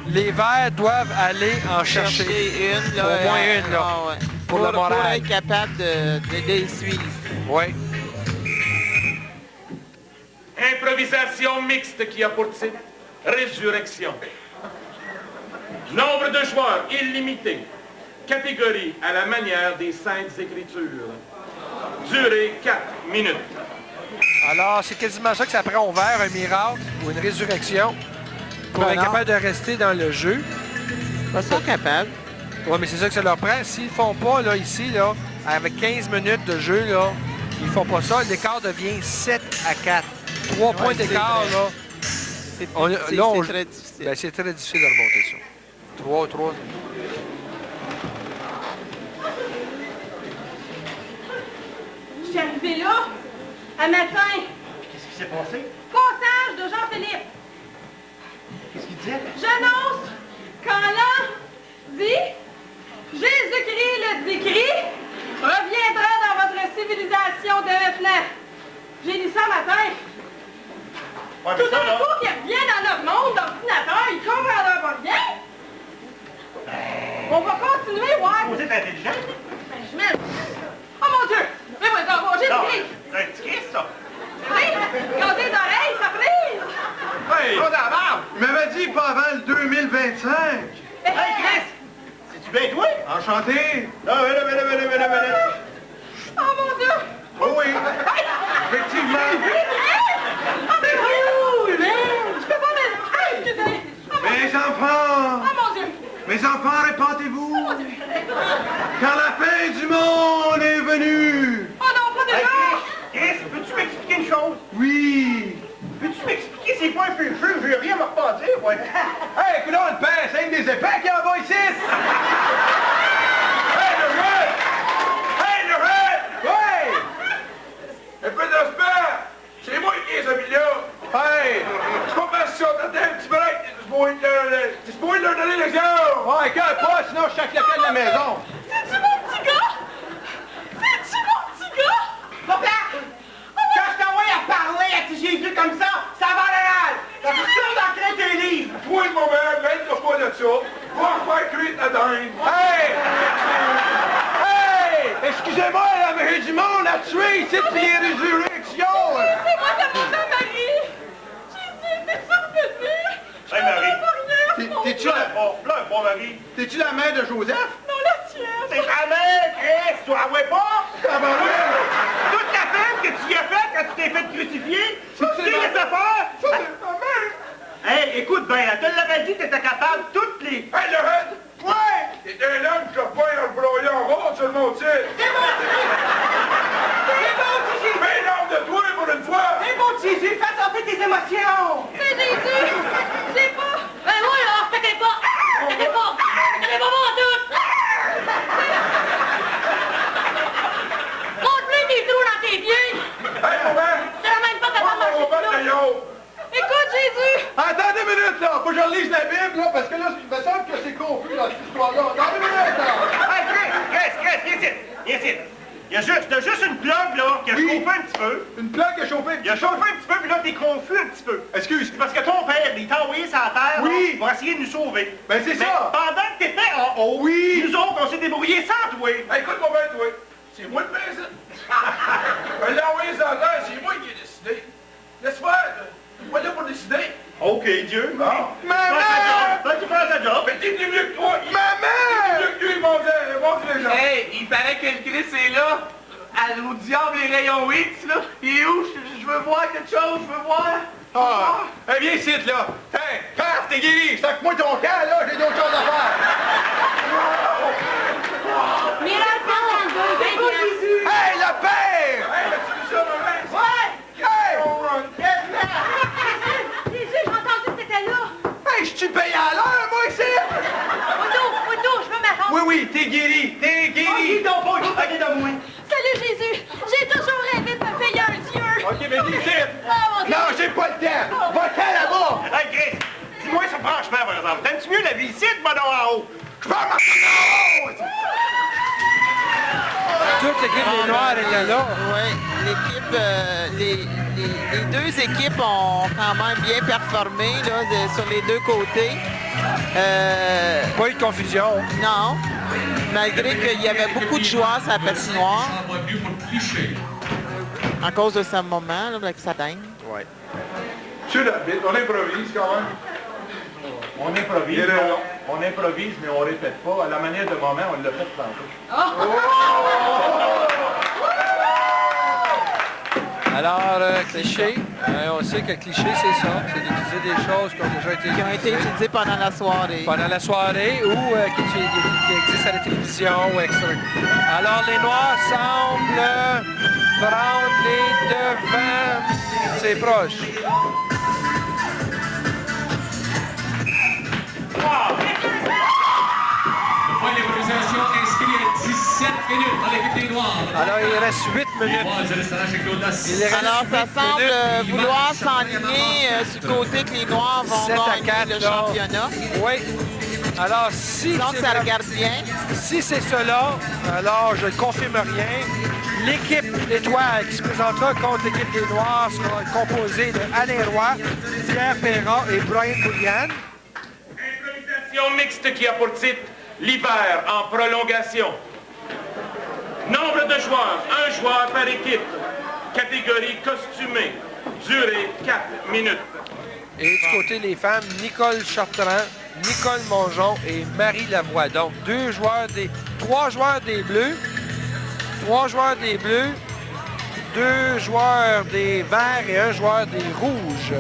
Les Verts doivent aller en chercher une, là, au moins une, là, ah, ouais. pour le moral. Pour être capable de les suivre. Oui. Improvisation mixte qui a pour titre Résurrection. Nombre de joueurs illimité. Catégorie à la manière des Saintes Écritures. Durée 4 minutes. Alors, c'est quasiment ça que ça prend au vert, un miracle ou une résurrection pour être capable de rester dans le jeu. Ils sont capables. Oui, mais c'est ça que ça leur prend. S'ils ne font pas, là, ici, là, avec 15 minutes de jeu, là, ils font pas ça, l'écart devient 7 à 4. 3 points d'écart, là. C'est très difficile. Ben, c'est très difficile de remonter ça. 3. Je suis arrivée là, à matin. Qu'est-ce qui s'est passé? Passage de Jean-Philippe. Qu'est-ce qu'il disait? J'annonce qu'en l'an dit, Jésus-Christ le décrit, reviendra dans votre civilisation de maintenant. J'ai lu ça matin. Ouais, mais Tout ça, d'un là... coup, qu'il revient dans notre monde d'ordinateur, il comprendra pas bien. On va continuer, ouais. Vous êtes intelligent? Ben, je mets... Oh mon Dieu! Mais moi, Non, Jésus-Christ! c'est un petit Christ, ça. Oui! Quand des oreilles, ça brise! Hey! Il m'avait dit pas avant le 2025. Ben, Hey, Chris! C'est-tu bien toi? Enchanté. Non, mais Oh mon Dieu! Oh oui. Effectivement. Oh, mais oui! Je peux pas me... Excusez! Oh mon Dieu! Mes enfants. Oh mon Dieu! Mes enfants, répentez-vous. Oh mon Dieu! Car la fin du monde est venue. Oh non, pas de Hey, mort! Chris, peux-tu m'expliquer une chose? Oui. Peux-tu m'expliquer c'est quoi un feu? J'ai rien à me repentir, ouais. Hey, écoute, le père, c'est une des épées qui envoie ici. Hey, le red! Hey, le red! Ouais! Un peu de respect! C'est moi qui ai ce milieu! Hey! Je comprends si on t'attend un petit break! C'est supposé leur donner l'exemple! Ouais, calme pas, sinon je chaque la clé de la maison. C'est-tu mon petit gars? C'est-tu mon petit gars? Papa! Quand je t'envoie à parler à petit Jésus comme ça, ça va mal! Ça fait ça dans tes livres! Toi, mon mère, mets-toi pas de ça! Va faire cuire ta dinde! Hey! Hey! Excusez-moi, la mairie du monde a tué ici puis les résurrections! C'est moi qui ai demandé à Marie! Jésus, t'es revenu! Hey, Marie! T'es-tu la... Pleure pas, Marie! T'es-tu la mère de Joseph? Non, la tienne! C'est ta mère, Chris! Tu la vois pas? Ah ben oui! Toute la peine que tu y as faite quand tu t'es fait crucifier, tu c'est sais ma- laisser faire! Ça, c'est ta mère! Hey, écoute bien, elle te l'avait dit que t'étais capable toutes les... Hey, le red! Ouais! T'es un homme qui a pas un broyeur en rond sur le montier! C'est bon, petit Jésus! Fais l'homme de toi pour une fois! C'est bon, petit Jésus! Fais sortir tes émotions! C'est Jésus! J'ai pas... Ben oui, alors, t'inquiète pas! T'inquiète pas! T'inquiète pas en tout! Montre-lui tes trous dans tes pieds! Hey, mon mère! C'est la même pas capable de On va marcher te là! Écoute, Jésus! Attendez une minute, là! Faut que je relise la Bible, là, parce que là, il me semble que c'est confus, là, cette histoire-là. Attendez une minute, là! Hey, Chris, viens ici! Viens ici! T'as juste une plug, là, qui a Oui. chauffé un petit peu. Une plaque a chauffé. Il a chauffé un petit peu, puis là, t'es confus un petit peu. Excuse. C'est parce que ton père, il t'a envoyé sur la terre, Oui. là, pour essayer de nous sauver. Ben, c'est Mais ça. pendant que t'étais en haut, Oui. nous autres, on s'est débrouillés sans toi. Hey, écoute, mon père, toi! C'est moi le président! Ben, l'envoyer sur la terre, c'est moi qui ai décidé! Laisse faire! Je suis pas là pour décider! OK, Dieu. Bon! Maman! Tu prends ta job. Mais t'es plus mieux que toi! Maman! T'es plus mieux que lui, mon Dieu, les gens! Hey, il paraît que le Christ est là. Au diable, les rayons X, là. Il est où? Je veux voir quelque chose, je veux voir. Ah! Hey, viens ici, là! Tiens, passe, t'es guéri! Sac-moi ton camp, là, j'ai d'autres choses à faire! Miracle 42, C'est pas Jésus. Hey, le père! Hey, as-tu vu ça, maman? Ouais! Hey! On run! Jésus, j'ai entendu que t'étais là! Hey, je suis payé à l'heure, moi, ici! Photo, je veux m'attendre! Oui, t'es guéri! T'es guéri! Dis donc pas, il fallait de moi. Salut Jésus! J'ai toujours rêvé de me payer un Dieu! OK, mais dis ici! Oh mon Non, j'ai pas le temps. Va-t'en là-bas. Hey, Chris, dis-moi ça franchement, par exemple. T'aimes-tu mieux la vie ici de en haut? Je peux m'en en haut. Toute l'équipe des Noirs était là. Oui, l'équipe, les deux équipes ont quand même bien performé là, sur les deux côtés. Pas eu de confusion. Non, malgré qu'il y avait beaucoup de joueurs sur la patinoire. À cause de ce moment, là, avec sa dingue. Ouais. Sur l'arbitre, on improvise quand même. On improvise, on improvise, mais on répète pas. À la manière de moment, on l'a fait tantôt. Alors, cliché, on sait que cliché, c'est ça. C'est d'utiliser des choses qui ont déjà été Qui ont été utilisées pendant la soirée. pendant la soirée ou qui existent à la télévision ou extra. Alors, les Noirs semblent prendre les devants. C'est proche. Le point d'improvisation inscrit à 17 minutes dans l'équipe des Noirs. Alors, il reste 8 minutes. Il reste Alors, ça 8 semble minutes. vouloir s'enligner sur le côté que les Noirs vont 7 à gagner 4, le là. championnat. Oui. Alors, si Donc, c'est ça vrai- regarde bien. si c'est cela, alors je ne confirme rien. L'équipe étoile qui se présentera contre l'équipe des Noirs sera composée de Alain Roy, Pierre Perra et Brian Boulian. Improvisation mixte qui a pour titre l'hiver en prolongation. Nombre de joueurs, un joueur par équipe. Catégorie costumée. Durée 4 minutes. Et du côté des femmes, Nicole Chartrand, Nicole Mongeon et Marie Lavoie. Donc, 3 joueurs des Bleus, 3 joueurs des Bleus, 2 joueurs des Verts et 1 joueur des Rouges.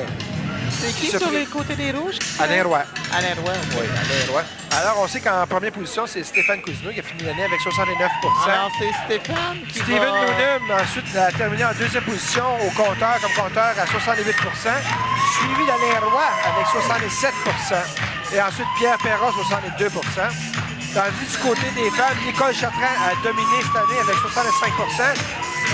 C'est qui sur les côtés des Rouges? Alain Roy. Alain Roy. Oui, Alain Roy. Alors, on sait qu'en première position, c'est Stéphane Cousineau qui a fini l'année avec 69 Alors, c'est Stéphane qui Steven va... Noonan, ensuite, a terminé en deuxième position au compteur, comme compteur à 68 suivi d'Alain Roy avec 67 et ensuite Pierre Perra, 62 Tandis du côté des femmes, Nicole Chartrand a dominé cette année avec 65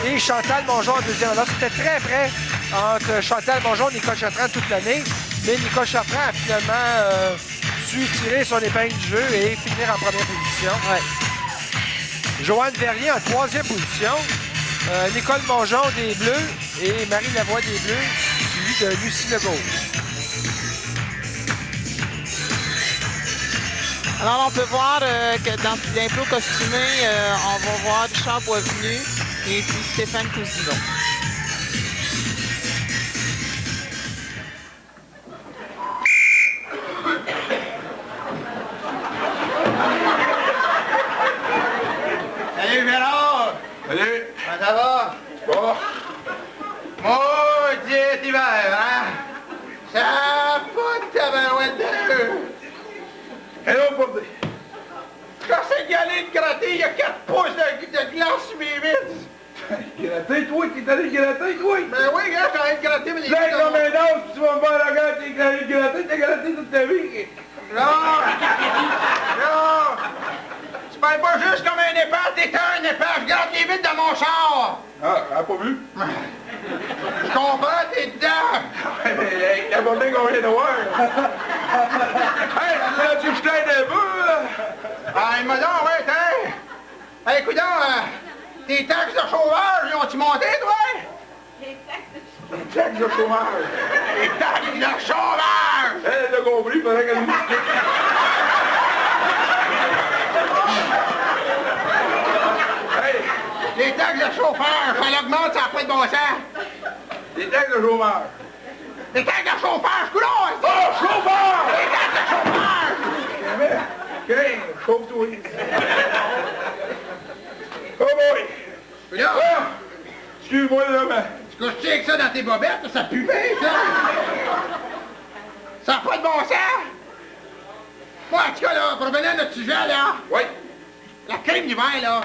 et Chantal Mongeon en deuxième. Alors, c'était très près entre Chantal Mongeon et Nicole Chartrand toute l'année, mais Nicole Chartrand a finalement su tirer son épingle du jeu et finir en première position. Joanne Verrier en troisième position. Nicole Mongeon des Bleus et Marie Lavoie des Bleus, suivie de Lucie Legault. Alors, on peut voir que dans l'impro costumé, on va voir Richard Boisvenu et puis Stéphane Cousineau. Salut Gérard! Salut! Comment ça va? Bon. Maudit hiver, hein? Ça a pas de tabarouette d'allure! Hello, Bobby. Quand c'est galé de gratter, il y a 4 pouces de glace sur mes vides! Gratter, toi, qui t'allais gratter, toi? Ben oui, gars, j'ai envie de gratter, mais les Là, vides... comme un os, puis tu vas me faire la gueule, t'es gratté toute ta vie. Non! Non! Tu parles pas juste comme un épave, t'es un épave, je gratte les vides de mon char! Ah, elle a pas vu? Je comprends, t'es dedans! Hey, la bonne qu'on vient de voir. Hey, là, tu je t'aide un peu, là. Ah, il m'a dit, ouais, t'es... Hey, écoute, tes taxes de chômage, ils ont-tu monté, toi? Les taxes de chômage. Les taxes de chômage! Elle a compris, il faudrait qu'elle nous explique. Hey, Les taxes de chauffeur, ça l'augmente, ça n'a pas de bon sens! les taxes de chômage. Les taxes de chauffeur, coulon! Oh, chauffeur! Les taxes de chauffeur! OK, chauffe-toi. Oh boy! Là, Ah! Excuse-moi, là, mais... tu couches-tu avec ça dans tes bobettes? Ça pue bien, ça! Ça n'a pas de bon sens! Moi, en tout cas, là, pour revenir à notre sujet, là... Oui. La crime d'hiver, là...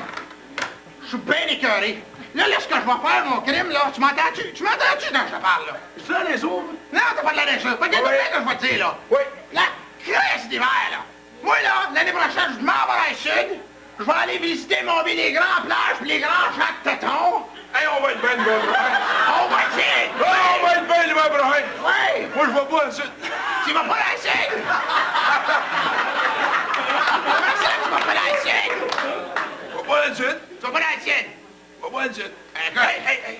Je suis bien écœuré. Là, ce que je vais faire, mon crime, là... Tu m'entends-tu? Tu m'entends-tu quand je te parle, là? C'est ça, les autres? Non, t'as pas de la réussite. Pas de Oui. que je vais te dire, là. Oui. La crise d'hiver, là. Moi, là, l'année prochaine, je m'en vais dans le sud. Je vais aller visiter mon vie, les grands plages pis les grands chacs tétons. Hey, on va être bien, le Brun. On va essayer! On va être bien, le Brun. Oui! Moi, je vais pas ensuite. Tu vas pas la suite! Comment ça, tu vas pas la suite? Je vais pas ensuite. Tu vas pas la suite? Je vais pas ensuite. Hey!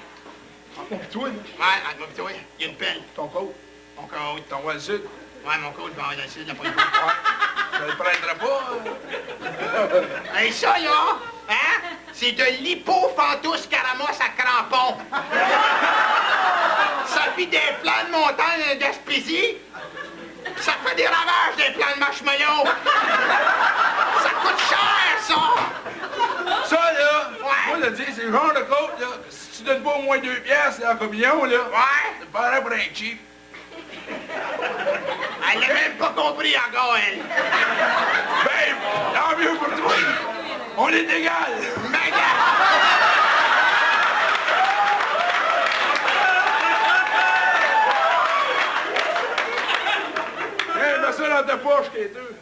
Mon pis toi, là. Ouais, entre moi pis toi, il y a une pelle. Ton coat. Mon coach. T'en vas le sud. Ouais, mon coach va aller dessus, il n'a pas le Je le prendrai pas. Hey, ça, là, hein? C'est de l'hypophantus caramos à crampons. Ça vit des plans de montagne de Gaspésie. Ça fait des ravages des plans de marshmallow. Ça coûte cher, ça. Ça, là, Ouais. moi, je dis, c'est le genre de coat, là, que si tu donnes pas au moins 2 piastres, là, en communion, là, Ouais. ça te paraît pour un cheap. Elle n'a même pas compris encore, elle. Ben, tant mieux pour toi. On est égal. Mais Hey, mets ça dans ta poche, quêteux.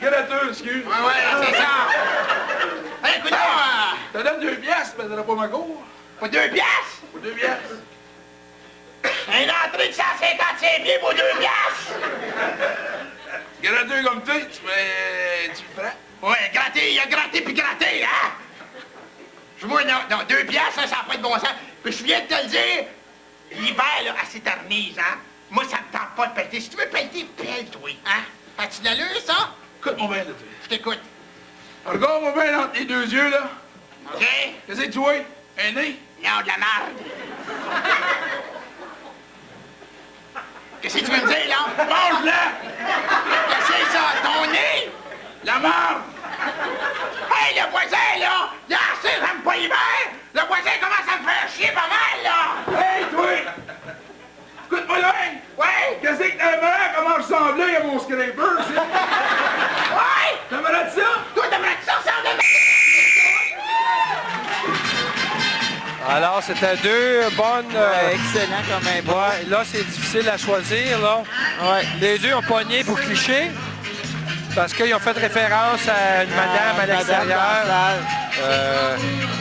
Gratteux, excuse. ouais, c'est ça. Hey, écoute, là, Je te donne 2 piastres, mais t'auras pas ma cour. pour 2 piastres. Pour 2 piastres. Une entrée de 155 pieds pour 2 piastres. Gratteux comme toi, tu le prends. Ouais, gratter, il a gratté puis gratté, hein? Je vois, non, 2 piastres, ça n'a pas de bon sens. Puis je viens de te le dire, l'hiver, là, elle s'éternise, hein? Moi, ça me tente pas de pelleter. Si tu veux pelleter, pelle-toi, hein? As-tu de l'allure, ça? Écoute-moi bien, là, toi. Je t'écoute. Regarde-moi bien entre les 2 yeux, là. OK? Qu'est-ce que tu vois? Un nez? Non, de la merde. Qu'est-ce que tu veux me dire, là? Mange-la! Qu'est-ce que c'est, ça? Ton nez? La marde! Hey, le voisin, là! Il a assez, j'aime pas l'hiver! Le voisin commence à me faire chier pas mal, là! Hey, toi! Écoute-moi bien! Ouais! Qu'est-ce que t'aimerais? Comment ressembler à mon scraper, ça? Ouais! T'aimerais ça? Toi, t'aimerais que ça ressemble à... Alors, c'était 2 bonnes... Excellent comme un bon. ouais, là, c'est difficile à choisir, là. Ouais. Les deux ont pogné pour clicher. Parce qu'ils ont fait référence à une madame à l'extérieur.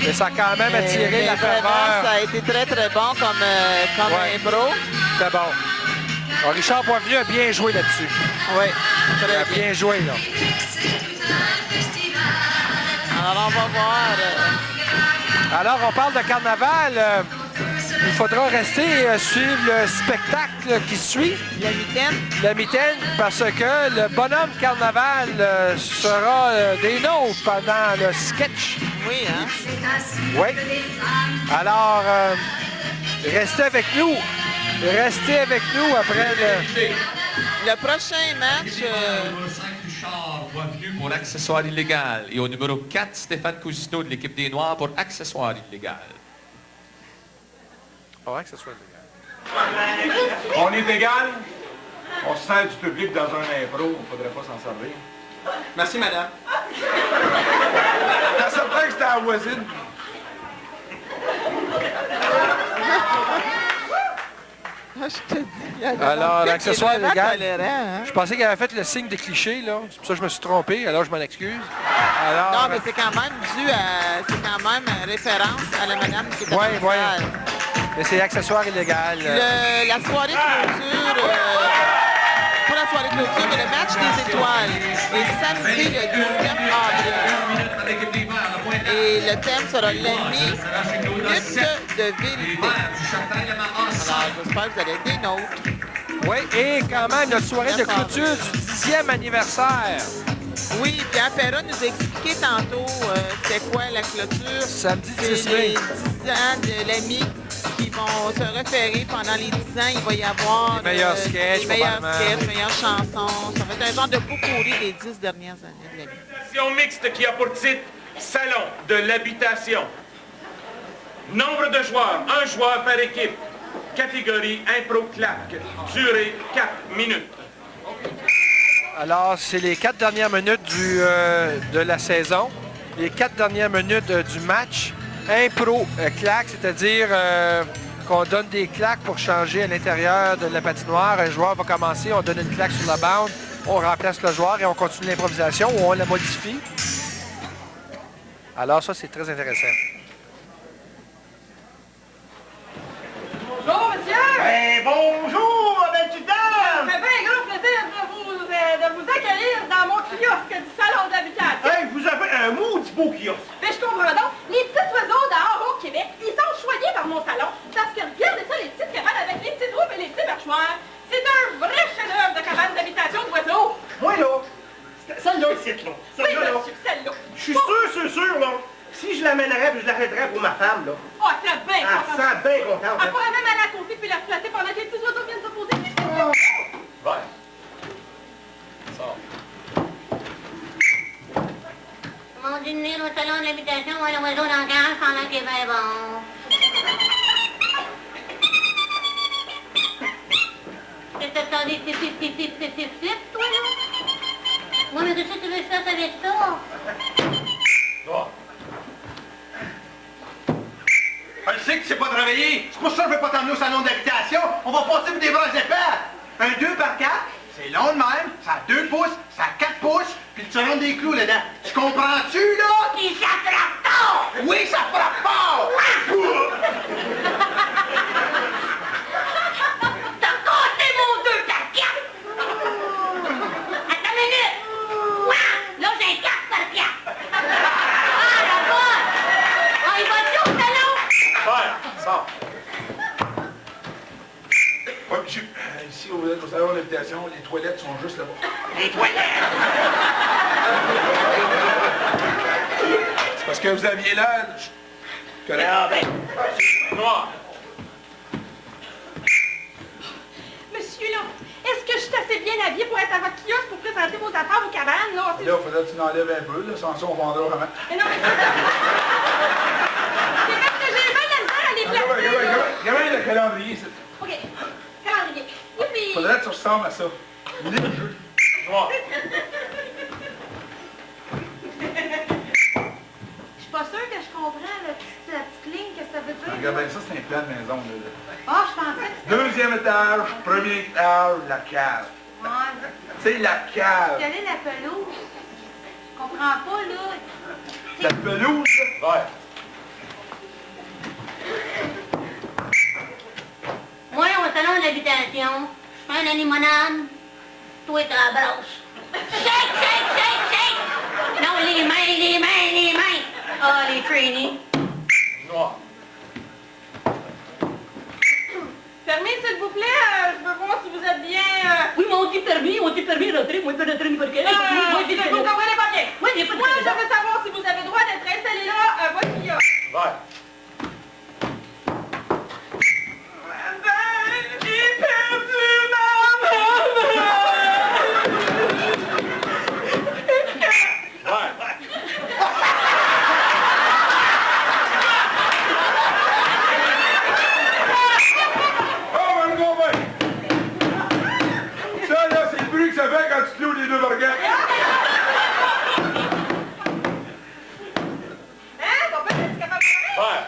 Mais ça a quand même attiré la vraiment, faveur. ça a été très, très bon comme Ouais. impro. C'était bon. Alors, Richard Boisvenu a bien joué là-dessus. Oui, Il très a bien. bien joué, là. Alors, on va voir. Alors, on parle de carnaval. Il faudra rester suivre le spectacle qui suit, La mitaine. la mitaine, parce que le bonhomme carnaval sera des nôtres pendant le sketch. Oui, hein? Oui. Alors, restez avec nous. Restez avec nous après le... Le prochain match, Numéro 5, Richard Boisvenu pour accessoire illégal. Et au numéro 4, Stéphane Cousineau de l'équipe des Noirs pour accessoire illégal. Faudrait que ce soit légal. On est égal. On se sert du public dans un impro. On ne faudrait pas s'en servir. Merci, madame. T'as certain que c'était à la voisine? je te dis, il y a Alors, l'accessoire c'est vraiment légal. tolérant, hein? Je pensais qu'il avait fait le signe des clichés, là. C'est pour ça que je me suis trompé, alors je m'en excuse. Alors, Non, mais c'est quand même dû à... C'est quand même référence à la madame qui est à Ouais, la ouais. salle. mais c'est accessoire illégal. La soirée clôture... pour la soirée clôture, le match des étoiles est samedi le 19 avril. Et le thème sera l'ennemi, lutte de vérité. Alors, j'espère que vous allez être des nôtres. Oui, et quand même, notre soirée de clôture du 10e anniversaire. Oui, Pierre Perron nous a expliqué tantôt c'est quoi la clôture. Samedi 10 C'est mai. les 10 ans de l'ami qui vont se référer pendant les 10 ans. Il va y avoir Les meilleurs sketchs, les meilleurs probablement. sketchs, les meilleures chansons. Ça va être un genre de pot-pourri des 10 dernières années de l'ami. Session mixte qui a pour titre Salon de l'habitation. Nombre de joueurs, 1 joueur par équipe. Catégorie impro-claque. Durée 4 minutes. Alors, c'est les 4 dernières minutes de la saison. Les 4 dernières minutes du match. Impro claque, c'est-à-dire qu'on donne des claques pour changer à l'intérieur de la patinoire. Un joueur va commencer, on donne une claque sur la bande, on remplace le joueur et on continue l'improvisation ou on la modifie. Alors ça, c'est très intéressant. bonjour, belle petite dame! Ça fait bien gros plaisir de vous accueillir dans mon kiosque du salon d'habitation. Hey, vous avez un maudit beau kiosque. Mais je comprends donc, les petits oiseaux dehors au Québec, ils sont choyés par mon salon parce que regardez ça, les petites cabanes avec les petits trous et les petits perchoirs. C'est un vrai chef-d'œuvre de cabane d'habitation d'oiseaux. Moi, là, celle-là, ici, là. Oui, Celle-là, là. monsieur, celle-là. Je suis sûr, là, si je l'amènerais puis je l'arrêterais pour ma femme, là, Oh, c'est bien elle content. sent bien contente. Elle hein. pourrait même aller à côté puis la flatter pendant que les petits oiseaux viennent se poser. Ouais. Sors. Mon dîner au salon de l'habitation, moi, l'oiseau dans le cage pendant qu'il est bien bon. Qu'est-ce que t'as dit, pip, toi, là? Moi, mais qu'est-ce que tu veux que je fasse avec ça? Toi. Je sais que tu sais pas travailler. C'est pour ça que je vais pas t'emmener au salon d'habitation. On va passer pour des bras épais. Un 2x4, c'est long de même. Ça a 2 pouces, ça a 4 pouces, puis tu rentres des clous là-dedans. Tu comprends-tu, là? Puis ça frappe fort! Oui, ça frappe fort! T'as cassé mon 2x4! Attends une minute! Ouah! Là, j'ai un 4x4! Ah, la bonne! Ah, il va-tu au salon? Ouais, sors. Ouais, monsieur, ici au salon d'habitation, les toilettes sont juste là-bas. Les toilettes! C'est parce que vous aviez l'air... Correct. Ah, ben, Noir. Monsieur, là, est-ce que je suis assez bien habillée pour être à votre kiosque pour présenter vos affaires aux cabanes, là? Là, il faudrait que tu l'enlèves un peu, là, sans ça, on vendra vraiment. Mais non, mais c'est parce que j'ai bien la misère à les placer, là. Gamin, le calendrier, c'est... OK, calendrier. Youpi! Faudrait que tu ressembles à ça. Minute de jeu. Noir. Je suis pas sûre que je comprends la petite ligne que ça veut dire. Regarde bien ça, c'est un plan de maison, là. Ah, je pensais que c'était... Deuxième étage, premier étage, la cave. Ouais. C'est la cave. Quelle est la pelouse? Je comprends pas, là. La pelouse, là. Ouais. Moi, au salon de l'habitation, je prends la limonade, toi, t'as la brosse. Shake, shake, shake, shake! Non, les mains! Ah, les trainees. Noir. Fermez, s'il vous plaît. Je veux voir si vous êtes bien... Oui, mon petit permis, rentrer, moi, je peux rentrer n'importe quel. Vous comprenez pas bien. Oui, il n'y a pas de Moi, je problème. veux savoir si vous avez le droit d'être installé là à votre kiosque. Ouais. J'ai perdu ma Oh, mon gros ben! Ça, là, c'est le bruit que ça fait quand tu cloues les deux barquettes. Hein? Ton père, es-tu capable de parler?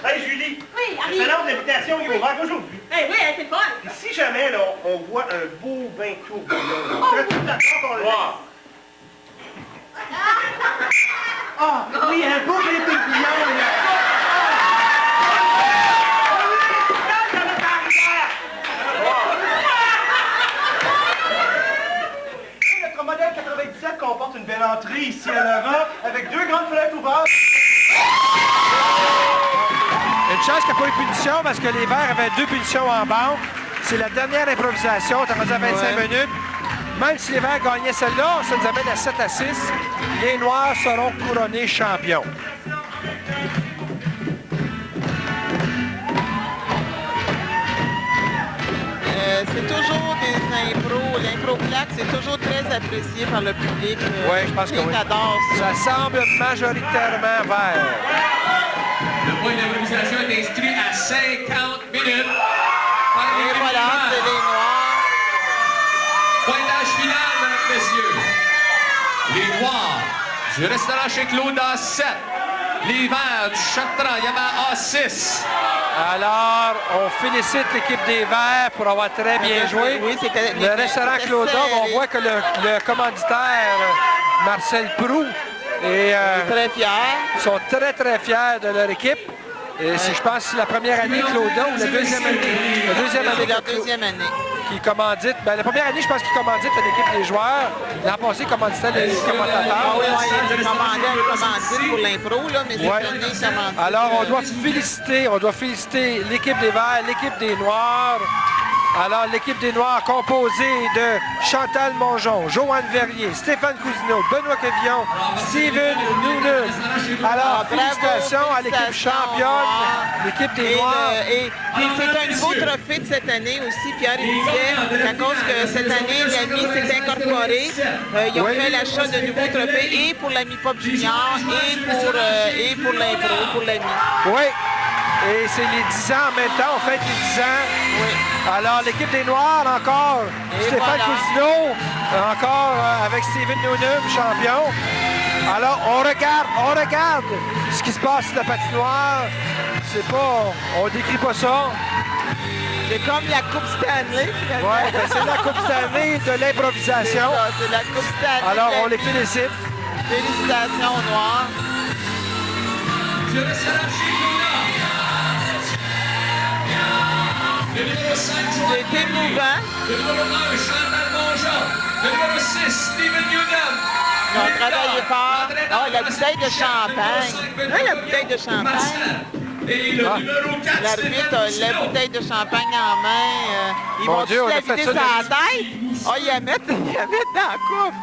Ouais. hey, Julie, Oui, le arrive. salon de l'habitation, il est ouvert aujourd'hui. Eh oui, c'est le fun. Et si jamais, là, on voit un beau bain clos, là, serais-tu d'accord qu'on le laisse? Noir. Ah, oui, un beau bain tourbillon, là. Notre modèle 97 comporte une belle entrée ici à l'avant, avec 2 grandes fenêtres ouvertes. Une chance qu'il n'y a pas eu de punition parce que les Verts avaient 2 punitions en banque. C'est la dernière improvisation. On est rendu à 25 minutes. Même si les Verts gagnaient celle-là, ça nous amène à 7-6. Les Noirs seront couronnés champions. C'est toujours des impros. L'impro-plaque, c'est toujours très apprécié par le public. Oui, je pense que oui. Ils adorent ça. Ça semble majoritairement vert. Le point d'improvisation est inscrit à 50 minutes. Et voilà, c'est les Noirs. Pointage final, mesdames, messieurs. Les Noirs du restaurant chez Claude à 7. Les Verts du Chartrand Yamaha 6. Alors, on félicite l'équipe des Verts pour avoir très bien joué. Oui, c'était... Le restaurant Claude, on voit que le commanditaire Marcel Proulx et Très fiers. sont très, très fiers de leur équipe. Et je pense que c'est la première année, Claudia, ou la deuxième année? La deuxième année. C'est leur deuxième année. Qui commandite. Ben, la première année, je pense qu'il commandite à l'équipe des joueurs. L'an passé, il commanditait les commentateurs. Oui, il commandite pour l'impro, là, mais cette année, il commandite. Alors, on doit féliciter l'équipe des Verts, l'équipe des Noirs. Alors, l'équipe des Noirs composée de Chantal Mongeon, Joanne Verrier, Stéphane Cousineau, Benoît Quevillon, Steven Noonan. Alors, félicitations à l'équipe championne, l'équipe des Noirs. Et c'est un nouveau trophée de cette année aussi, Pierre il disait, à cause que cette année, l'AMI s'est incorporé. Ils ont fait l'achat de nouveaux trophées et pour l'AMI Pop Junior et pour l'impro, pour l'AMI. Oui. Et c'est les 10 ans en même temps, on fête les 10 ans. Oui. Alors, l'équipe des Noirs, encore, et Stéphane voilà. Cousineau, encore avec Steven Noonan, champion. Alors, on regarde ce qui se passe sur la patinoire. C'est pas, on décrit pas ça. C'est comme la Coupe Stanley, finalement. Oui, ben c'est la Coupe Stanley de l'improvisation. C'est la Coupe Stanley. Alors, on les félicite. Félicitations aux Noirs. C'est émouvant. Le numéro 1, Chantal Mongeon. Le numéro 6, Steven Noonan. Ils ont travaillé fort. Oh, la bouteille de champagne. Oui, la bouteille de champagne. Et le numéro 4, L'arbitre a la bouteille de champagne en main. Ils Mon vont Dieu, on tous a la fait vider ça sur la tête. Oh, ils la mettent dans la coupe.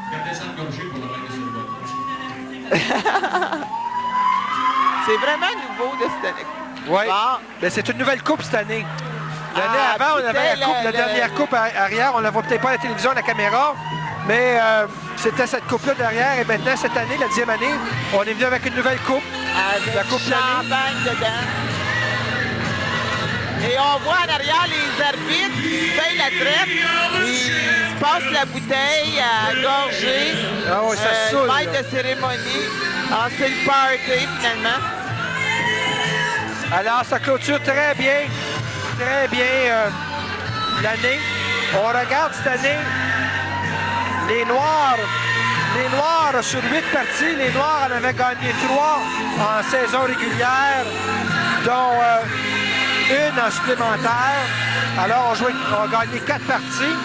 C'est vraiment nouveau de cette année. Oui. Bon. Ben, c'est une nouvelle coupe cette année. L'année avant, on avait la coupe, la dernière coupe arrière. On ne la voit peut-être pas à la télévision, à la caméra. Mais c'était cette coupe-là derrière. Et maintenant, cette année, la 10e année, on est venu avec une nouvelle coupe. Avec la coupe du champagne dedans. Et on voit en arrière les arbitres qui payent la traite. Ils se passent la bouteille à gorger. Ah oui, ça saoule. Maître de cérémonie. Ah, c'est le party, finalement. Alors, ça clôture très bien l'année. On regarde cette année les Noirs, sur 8 parties, les Noirs en avaient gagné 3 en saison régulière, dont une en supplémentaire. Alors, on a gagné 4 parties.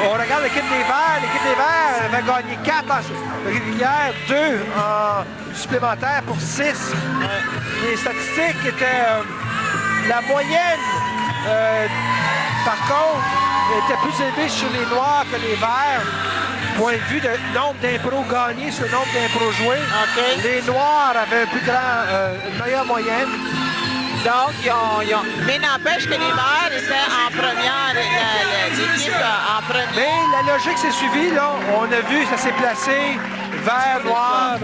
On regarde l'équipe des Verts. L'équipe des Verts avait gagné 4 en régulière, 2 en supplémentaire pour 6. Les statistiques étaient la moyenne, par contre, était plus élevée sur les Noirs que les Verts. Point de vue de nombre d'impros gagnés sur le nombre d'impros joués. Okay. Les Noirs avaient une meilleure moyenne. Donc, mais n'empêche que les Verts étaient en première, l'équipe en première. Mais la logique s'est suivie, là. On a vu, ça s'est placé. Vert, noir,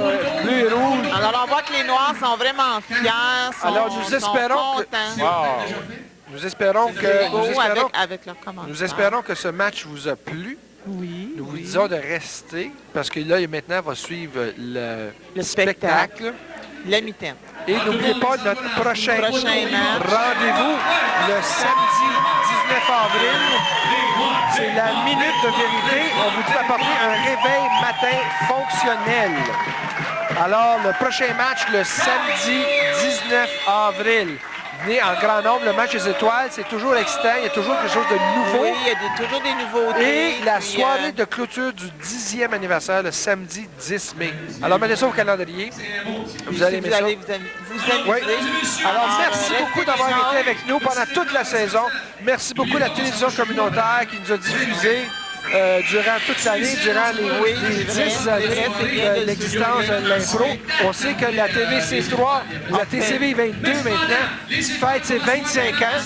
bleu et rouge. Alors, on voit que les Noirs sont vraiment fiers. Alors, nous espérons Nous espérons que ce match vous a plu. Oui. Nous vous disons de rester, parce que là, maintenant, va suivre le spectacle. La mi-temps. Et n'oubliez pas notre prochain match. Rendez-vous le samedi 19 avril. C'est la minute de vérité. On vous dit d'apporter un réveil matin fonctionnel. Alors, le prochain match, le samedi 19 avril. Venez en grand nombre. Le match des étoiles, c'est toujours excitant. Il y a toujours quelque chose de nouveau. Oui, il y a toujours des nouveautés. Et la soirée de clôture du 10e anniversaire, le samedi 10 mai. Alors, mettez ça au calendrier. Vous allez aimer ça. Vous amuser. Oui. Alors, merci beaucoup d'avoir été avec nous pendant toute la saison. Merci beaucoup à la télévision communautaire qui nous a diffusé durant toute l'année, durant les 10 années de l'existence de l'impro. On sait que la TVC3, la TCV 22 maintenant, fête ses 25 ans.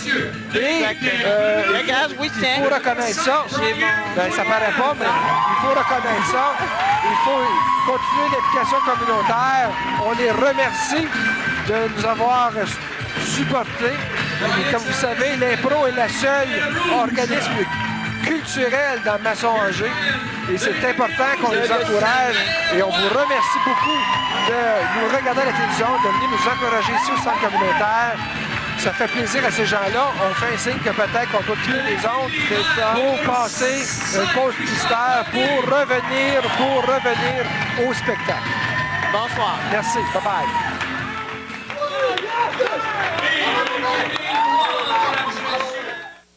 Et il faut reconnaître ça. Ben, ça paraît pas, mais il faut reconnaître ça. Il faut continuer l'implication communautaire. On les remercie de nous avoir supportés. Et comme vous savez, l'impro est la seule organisme culturel dans Masson-Angers. Et c'est important qu'on les encourage. Et on vous remercie beaucoup de nous regarder à la télévision, de venir nous encourager ici au centre communautaire. Ça fait plaisir à ces gens-là. On fait un signe que peut-être qu'on doit quitter les ondes pour passer une pause publicitaire pour revenir au spectacle. Bonsoir. Merci. Bye-bye. Bravo!